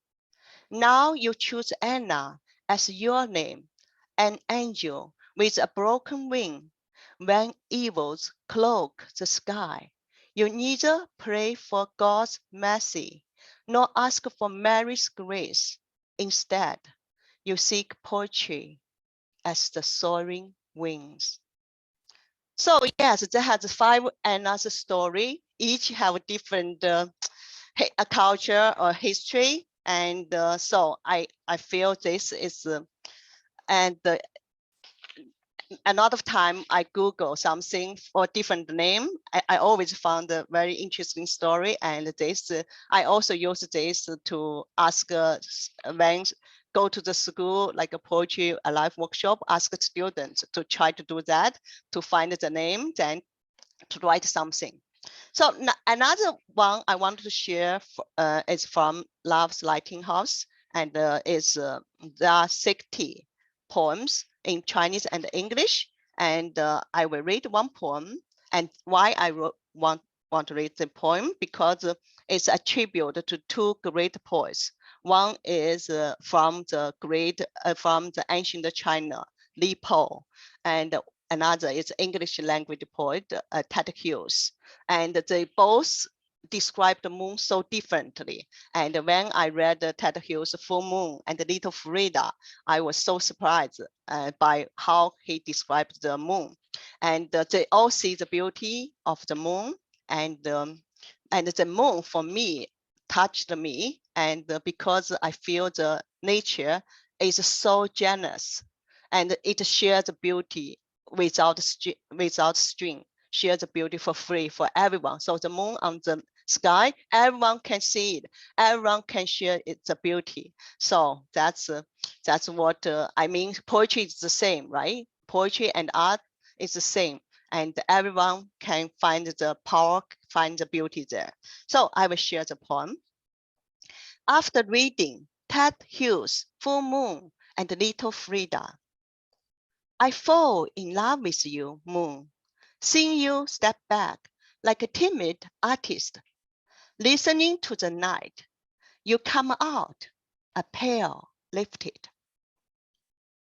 Now you choose Anna as your name, an angel with a broken wing. When evils cloak the sky, you neither pray for God's mercy nor ask for Mary's grace. Instead, you seek poetry as the soaring wings. So yes, that has 5 Anna's story. Each have different culture or history. And so I feel this is, and a lot of time I Google something for different name. I always found a very interesting story, and this I also use this to ask when go to the school like a poetry a live workshop, ask students to try to do that, to find the name, then to write something. So another one I want to share is from Love's Lighthouse, and there are 60 poems in Chinese and English, and I will read one poem. And why I want to read the poem, because it's a tribute to 2 great poets. One is from the ancient China, Li Po, and another is English language poet, Ted Hughes. And they both describe the moon so differently. And when I read Ted Hughes' Full Moon and Little Frida, I was so surprised by how he described the moon. And they all see the beauty of the moon, and the moon for me touched me, and because I feel the nature is so generous, and it shares the beauty without string, share the beauty for free for everyone. So the moon on the sky, everyone can see it, everyone can share its beauty. So that's what I mean. Poetry is the same, right? Poetry and art is the same, and everyone can find the power, find the beauty there. So I will share the poem. After reading Ted Hughes' Full Moon and Little Frida, I fall in love with you, moon, seeing you step back like a timid artist. Listening to the night, you come out, a pale lifted.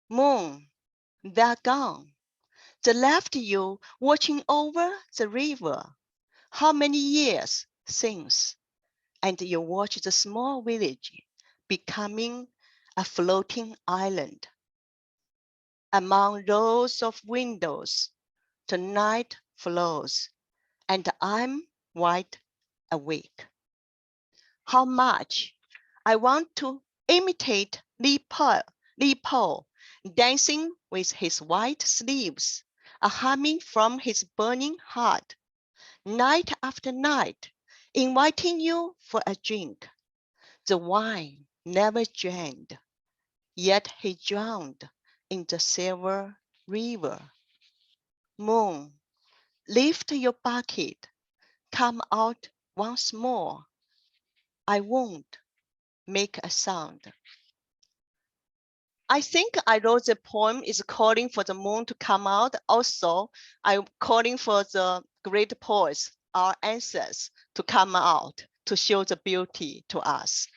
Moon, they're gone. They left you watching over the river. How many years since? And you watch the small village becoming a floating island. Among rows of windows, the night flows, and I'm wide awake. How much I want to imitate Li Po, dancing with his white sleeves, a humming from his burning heart, night after night, inviting you for a drink. The wine never drained, yet he drowned in the silver river. Moon, lift your bucket, come out once more. I won't make a sound. I think I wrote the poem is calling for the moon to come out. Also, I'm calling for the great poets, our ancestors, to come out to show the beauty to us.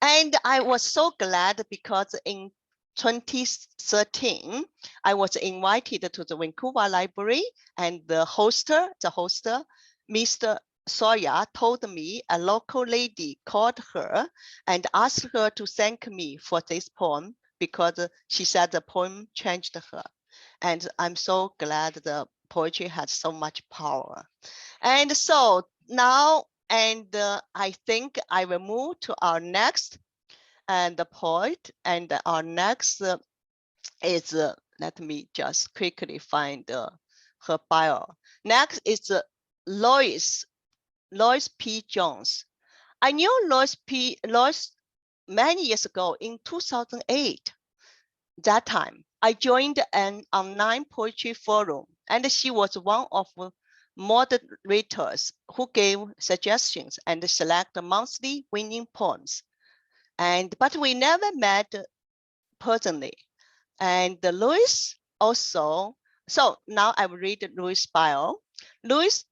And I was so glad because in 2013, I was invited to the Vancouver Library, and the hoster, Mr. Sawyer, told me a local lady called her and asked her to thank me for this poem because she said the poem changed her. And I'm so glad the poetry has so much power. And so now, I think I will move to our next the poet, and our next is, let me just quickly find her bio. Next is Lois P Jones. I knew Lois many years ago in 2008. That time, I joined an online poetry forum, and she was one of the moderators who gave suggestions and select monthly winning poems. But we never met personally. And Lois also, so now I will read Lois' bio. Lois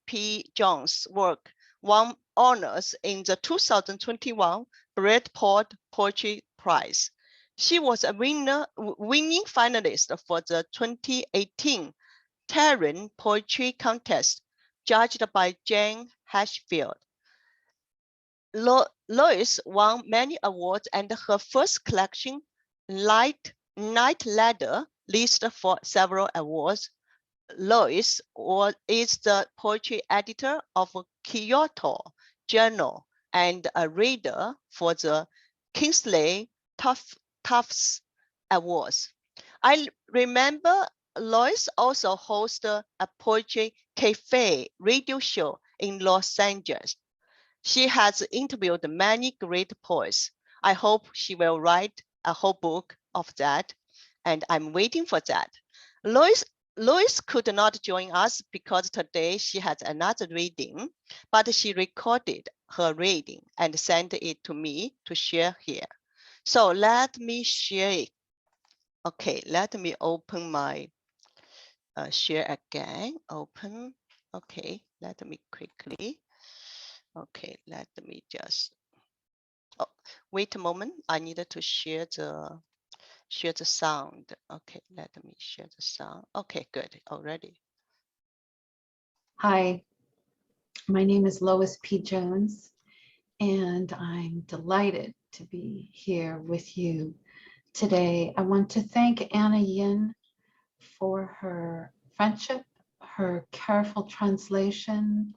P. Jones' work won honors in the 2021 Bradport Poetry Prize. She was a winning finalist for the 2018 Tarrant Poetry Contest, judged by Jane Hatchfield. Lois won many awards, and her first collection, Night Ladder, listed for several awards. Lois is the poetry editor of Kyoto Journal and a reader for the Kingsley Tufts Awards. I remember Lois also hosted a poetry cafe radio show in Los Angeles. She has interviewed many great poets. I hope she will write a whole book of that, and I'm waiting for that. Lois could not join us because today she has another reading, but she recorded her reading and sent it to me to share here. So let me share it. Okay, let me open my share again. Open. Okay, let me quickly. Okay, let me just. Oh, wait a moment. I needed to share the sound. Okay, let me share the sound. Okay, good already.
Hi, my name is Lois P Jones, and I'm delighted to be here with you today. I want to thank Anna Yin for her friendship, her careful translation,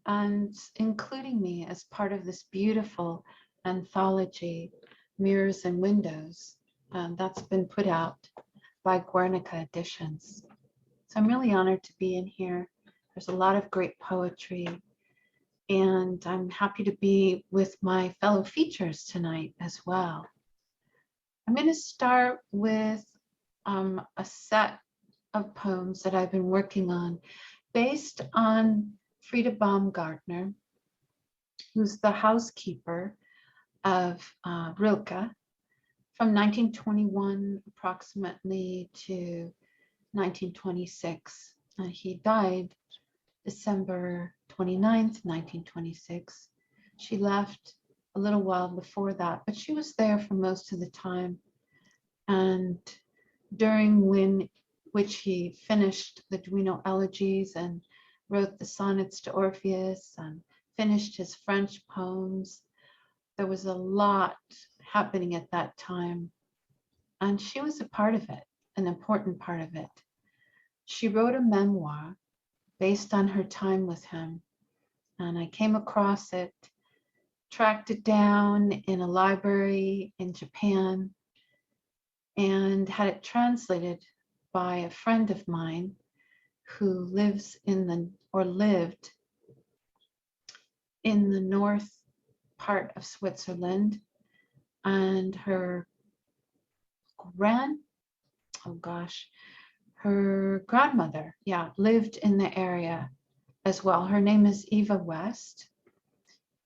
and including me as part of this beautiful anthology, Mirrors and Windows, that's been put out by Guernica Editions. So I'm really honored to be in here. There's a lot of great poetry, and I'm happy to be with my fellow features tonight as well. I'm going to start with a set of poems that I've been working on based on Frida Baumgartner, who's the housekeeper of Rilke from 1921 approximately to 1926. He died December 29th, 1926. She left a little while before that, but she was there for most of the time. And during which he finished the Duino elegies and wrote the sonnets to Orpheus and finished his French poems. There was a lot happening at that time, and she was a part of it, an important part of it. She wrote a memoir based on her time with him, and I came across it, tracked it down in a library in Japan, and had it translated by a friend of mine who lived in the north part of Switzerland. And her grandmother, lived in the area as well. Her name is Eva West,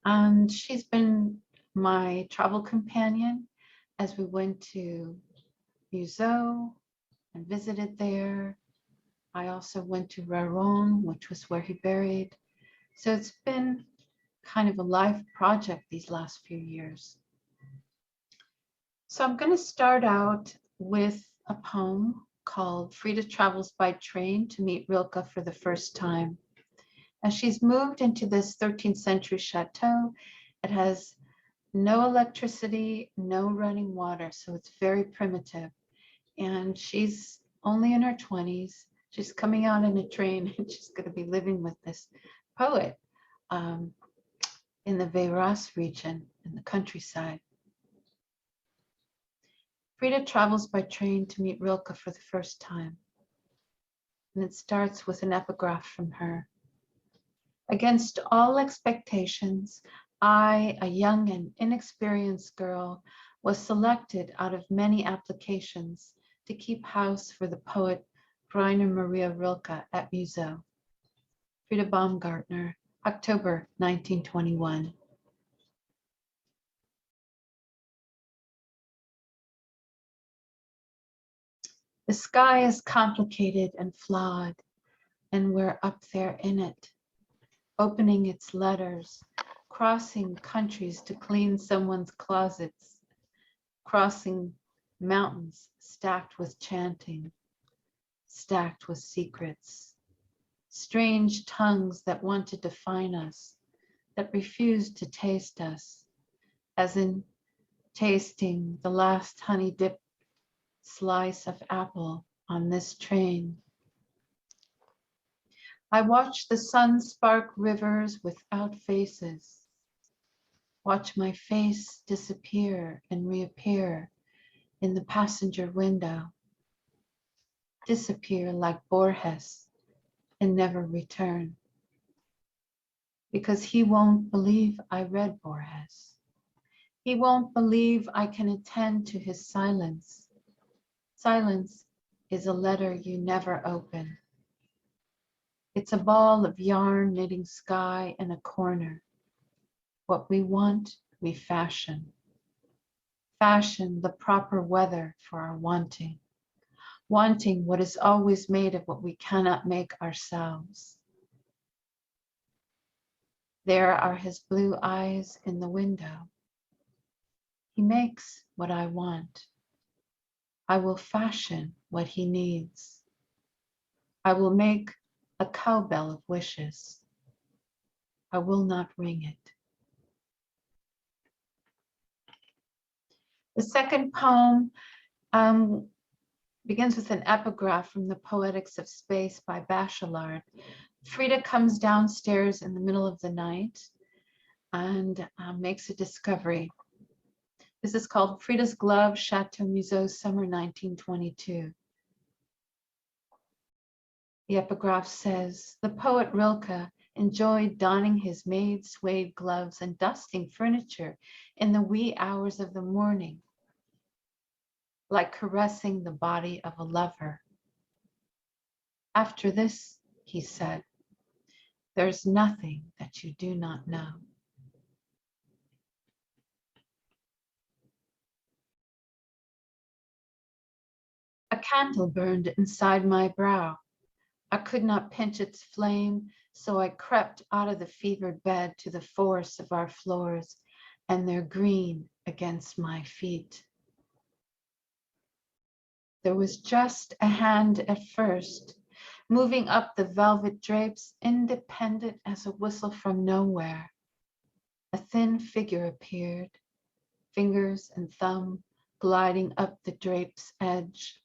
and she's been my travel companion as we went to Museau and visited there. I also went to Raron, which was where he buried. So it's been kind of a life project these last few years. So I'm going to start out with a poem called Frida Travels by Train to Meet Rilke for the First Time. As she's moved into this 13th century chateau, it has no electricity, no running water, so it's very primitive. And she's only in her 20s. She's coming out in a train and she's going to be living with this poet in the Veyras region in the countryside. Frida travels by train to meet Rilke for the first time. And it starts with an epigraph from her. Against all expectations, I, a young and inexperienced girl, was selected out of many applications to keep house for the poet Rainer Maria Rilke at Museau. Frida Baumgartner, October 1921. The sky is complicated and flawed, and we're up there in it, opening its letters, crossing countries to clean someone's closets, crossing mountains stacked with chanting, stacked with secrets, strange tongues that want to define us, that refuse to taste us, as in tasting the last honey-dipped slice of apple on this train. I watch the sun spark rivers without faces, watch my face disappear and reappear in the passenger window, disappear like Borges and never return, because he won't believe I read Borges. He won't believe I can attend to his silence. Silence is a letter you never open. It's a ball of yarn knitting sky in a corner. What we want, we fashion. Fashion the proper weather for our wanting. Wanting what is always made of what we cannot make ourselves. There are his blue eyes in the window. He makes what I want. I will fashion what he needs. I will make a cowbell of wishes. I will not ring it. The second poem begins with an epigraph from The Poetics of Space by Bachelard. Frida comes downstairs in the middle of the night and makes a discovery. This is called Frida's Glove, Chateau Museau, Summer 1922. The epigraph says, the poet Rilke enjoyed donning his maid suede gloves and dusting furniture in the wee hours of the morning, like caressing the body of a lover. After this, he said, there's nothing that you do not know. A candle burned inside my brow. I could not pinch its flame, so I crept out of the fevered bed to the force of our floors and their green against my feet. There was just a hand at first, moving up the velvet drapes, independent as a whistle from nowhere. A thin figure appeared, fingers and thumb gliding up the drape's edge.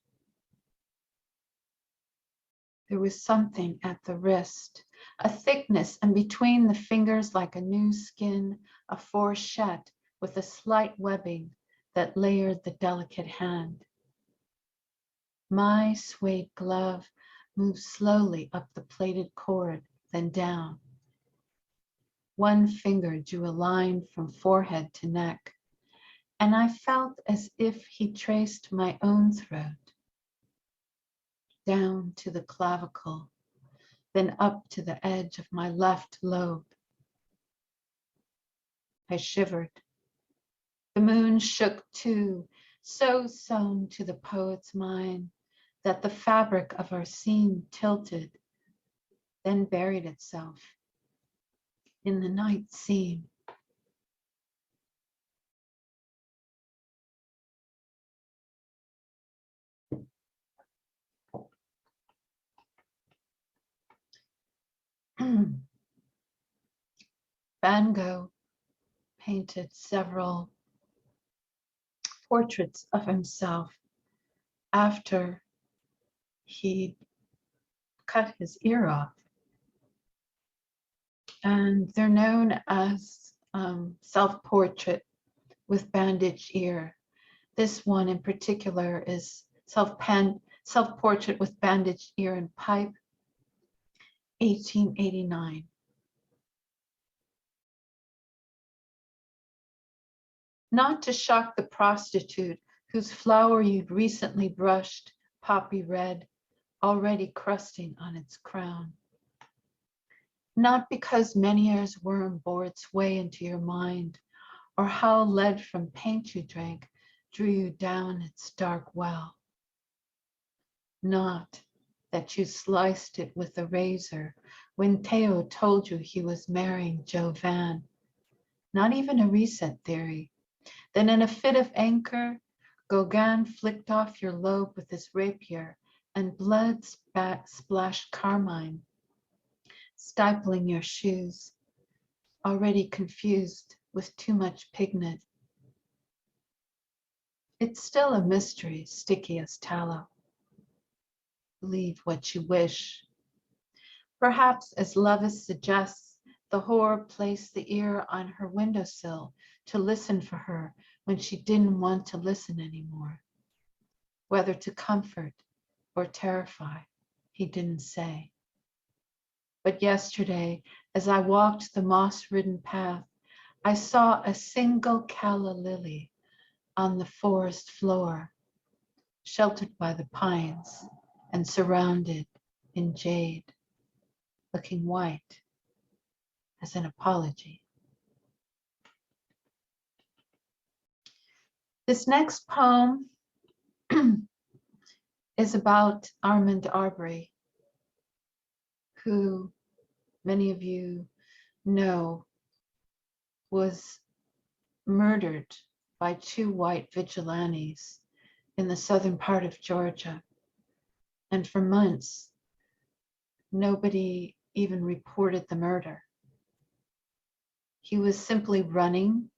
There was something at the wrist, a thickness, and between the fingers like a new skin, a fourchette with a slight webbing that layered the delicate hand. My suede glove moved slowly up the plaited cord, then down. One finger drew a line from forehead to neck, and I felt as if he traced my own throat, down to the clavicle, then up to the edge of my left lobe. I shivered. The moon shook too, so sewn to the poet's mind that the fabric of our scene tilted, then buried itself in the night scene. Van Gogh painted several portraits of himself after he cut his ear off. And they're known as self-portrait with bandaged ear. This one in particular is self-portrait with bandaged ear and pipe, 1889. Not to shock the prostitute whose flower you'd recently brushed, poppy red, already crusting on its crown. Not because Menier's worm bore its way into your mind, or how lead from paint you drank drew you down its dark well. Not that you sliced it with a razor when Theo told you he was marrying Jo Van. Not even a recent theory. Then in a fit of anger, Gauguin flicked off your lobe with his rapier and blood splashed carmine, stifling your shoes, already confused with too much pigment. It's still a mystery, sticky as tallow. Believe what you wish. Perhaps, as Lovis suggests, the whore placed the ear on her windowsill to listen for her when she didn't want to listen anymore. Whether to comfort or terrify, he didn't say. But yesterday, as I walked the moss-ridden path, I saw a single calla lily on the forest floor, sheltered by the pines and surrounded in jade, looking white as an apology. This next poem is about Armand Arbory, who many of you know was murdered by two white vigilantes in the southern part of Georgia. And for months, nobody even reported the murder. He was simply running.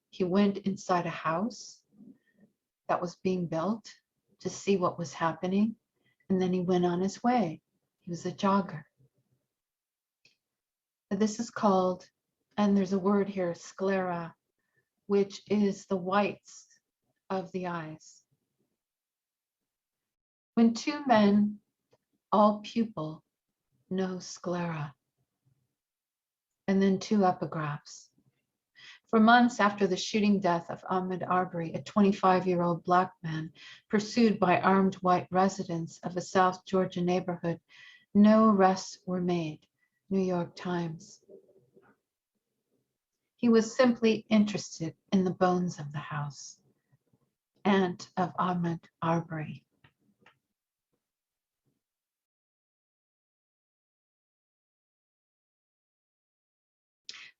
He went inside a house that was being built to see what was happening, and then he went on his way. He was a jogger. This is called, and there's a word here, sclera, which is the whites of the eyes. When two men, all pupil, no sclera. And then two epigraphs. For months after the shooting death of Armand Arbory, a 25-year-old Black man pursued by armed white residents of a South Georgia neighborhood, no arrests were made. New York Times. He was simply interested in the bones of the house and of Armand Arbory.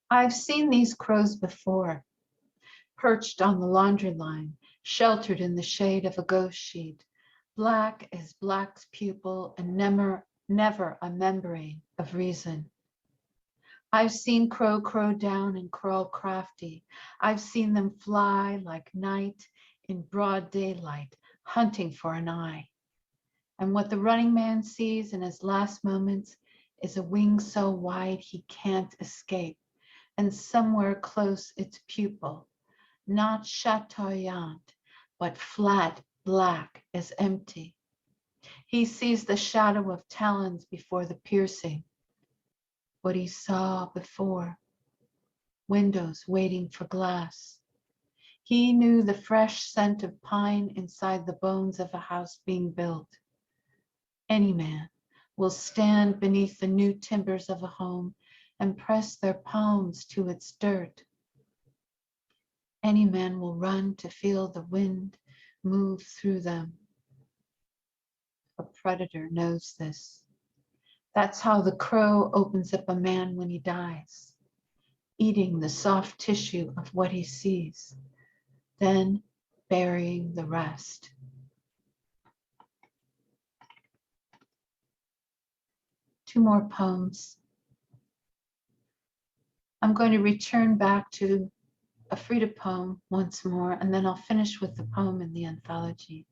I've seen these crows before, perched on the laundry line, sheltered in the shade of a ghost sheet, Black is black's pupil and never a membrane of reason. I've seen crow down and crawl crafty. I've seen them fly like night in broad daylight, hunting for an eye. And what the running man sees in his last moments is a wing so wide he can't escape, and somewhere close its pupil, not chatoyant, but flat black as empty. He sees the shadow of talons before the piercing, what he saw before, windows waiting for glass. He knew the fresh scent of pine inside the bones of a house being built. Any man will stand beneath the new timbers of a home and press their palms to its dirt. Any man will run to feel the wind move through them. A predator knows this. That's how the crow opens up a man when he dies, eating the soft tissue of what he sees, then burying the rest. Two more poems. I'm going to return back to a Frida poem once more, and then I'll finish with the poem in the anthology.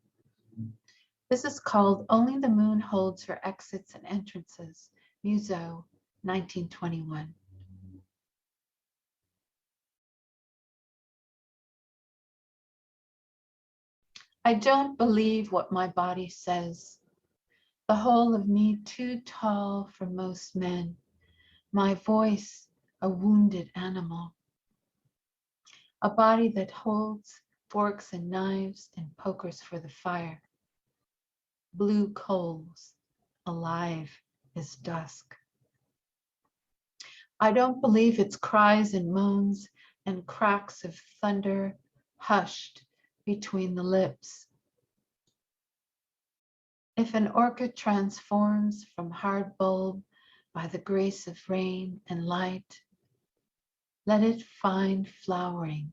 This is called Only the Moon Holds Her Exits and Entrances, Muso, 1921. I don't believe what my body says. The whole of me too tall for most men. My voice a wounded animal. A body that holds forks and knives and pokers for the fire. Blue coals, alive as dusk. I don't believe its cries and moans and cracks of thunder hushed between the lips. If an orchid transforms from hard bulb by the grace of rain and light, let it find flowering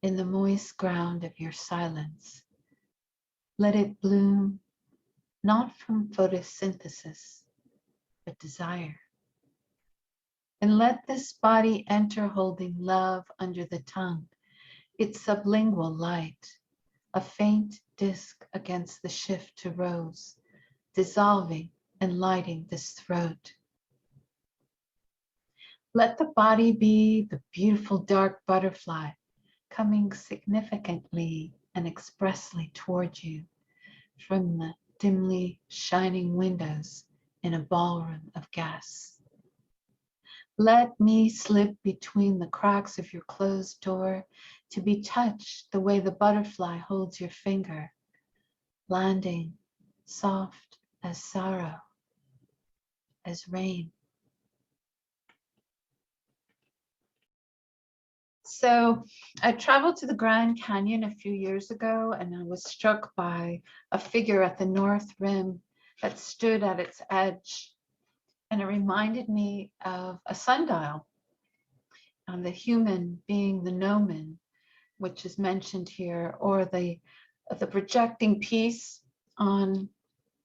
in the moist ground of your silence. Let it bloom not from photosynthesis, but desire. And let this body enter holding love under the tongue, its sublingual light, a faint disk against the shift to rose, dissolving and lighting this throat. Let the body be the beautiful dark butterfly coming significantly and expressly toward you from the dimly shining windows in a ballroom of gas. Let me slip between the cracks of your closed door to be touched the way the butterfly holds your finger, landing soft as sorrow, as rain. So I traveled to the Grand Canyon a few years ago, and I was struck by a figure at the North Rim that stood at its edge. And it reminded me of a sundial, and the human being the gnomon, which is mentioned here, or the projecting piece on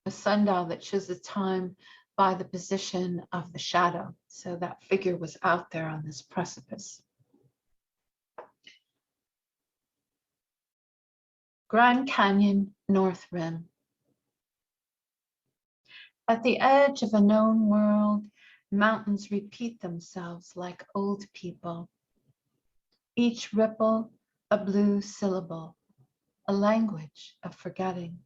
a sundial that shows the time by the position of the shadow. So that figure was out there on this precipice. Grand Canyon, North Rim. At the edge of a known world, mountains repeat themselves like old people. Each ripple a blue syllable, a language of forgetting.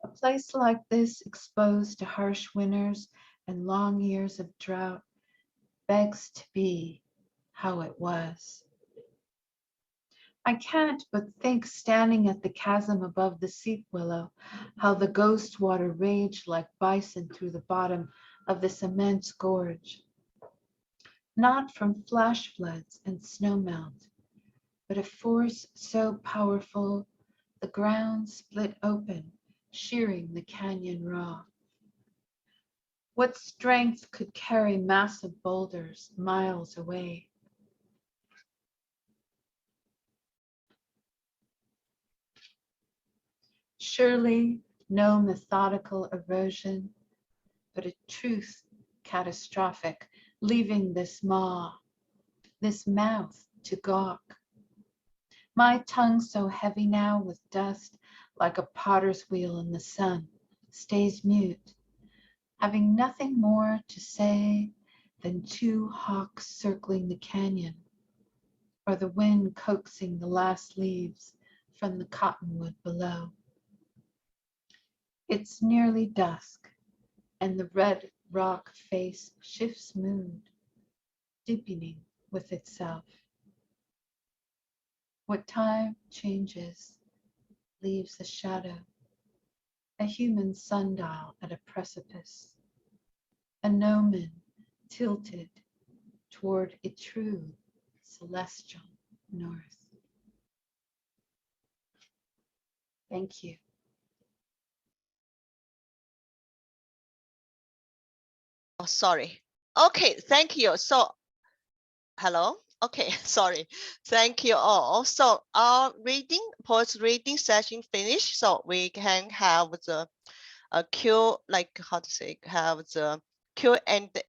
A place like this, exposed to harsh winters and long years of drought, begs to be how it was. I can't but think, standing at the chasm above the seep willow, how the ghost water raged like bison through the bottom of this immense gorge. Not from flash floods and snowmelt, but a force so powerful the ground split open, shearing the canyon raw. What strength could carry massive boulders miles away? Surely no methodical erosion, but a truth catastrophic, leaving this maw, this mouth to gawk. My tongue so heavy now with dust, like a potter's wheel in the sun, stays mute, having nothing more to say than two hawks circling the canyon, or the wind coaxing the last leaves from the cottonwood below. It's nearly dusk, and the red rock face shifts mood, deepening with itself. What time changes leaves a shadow, a human sundial at a precipice, a gnomon tilted toward a true celestial north. Thank you.
Oh, sorry. Okay, thank you. So, hello. Okay, sorry. Thank you all. So our post-reading session finished. So we can have the Q, like how to say, have the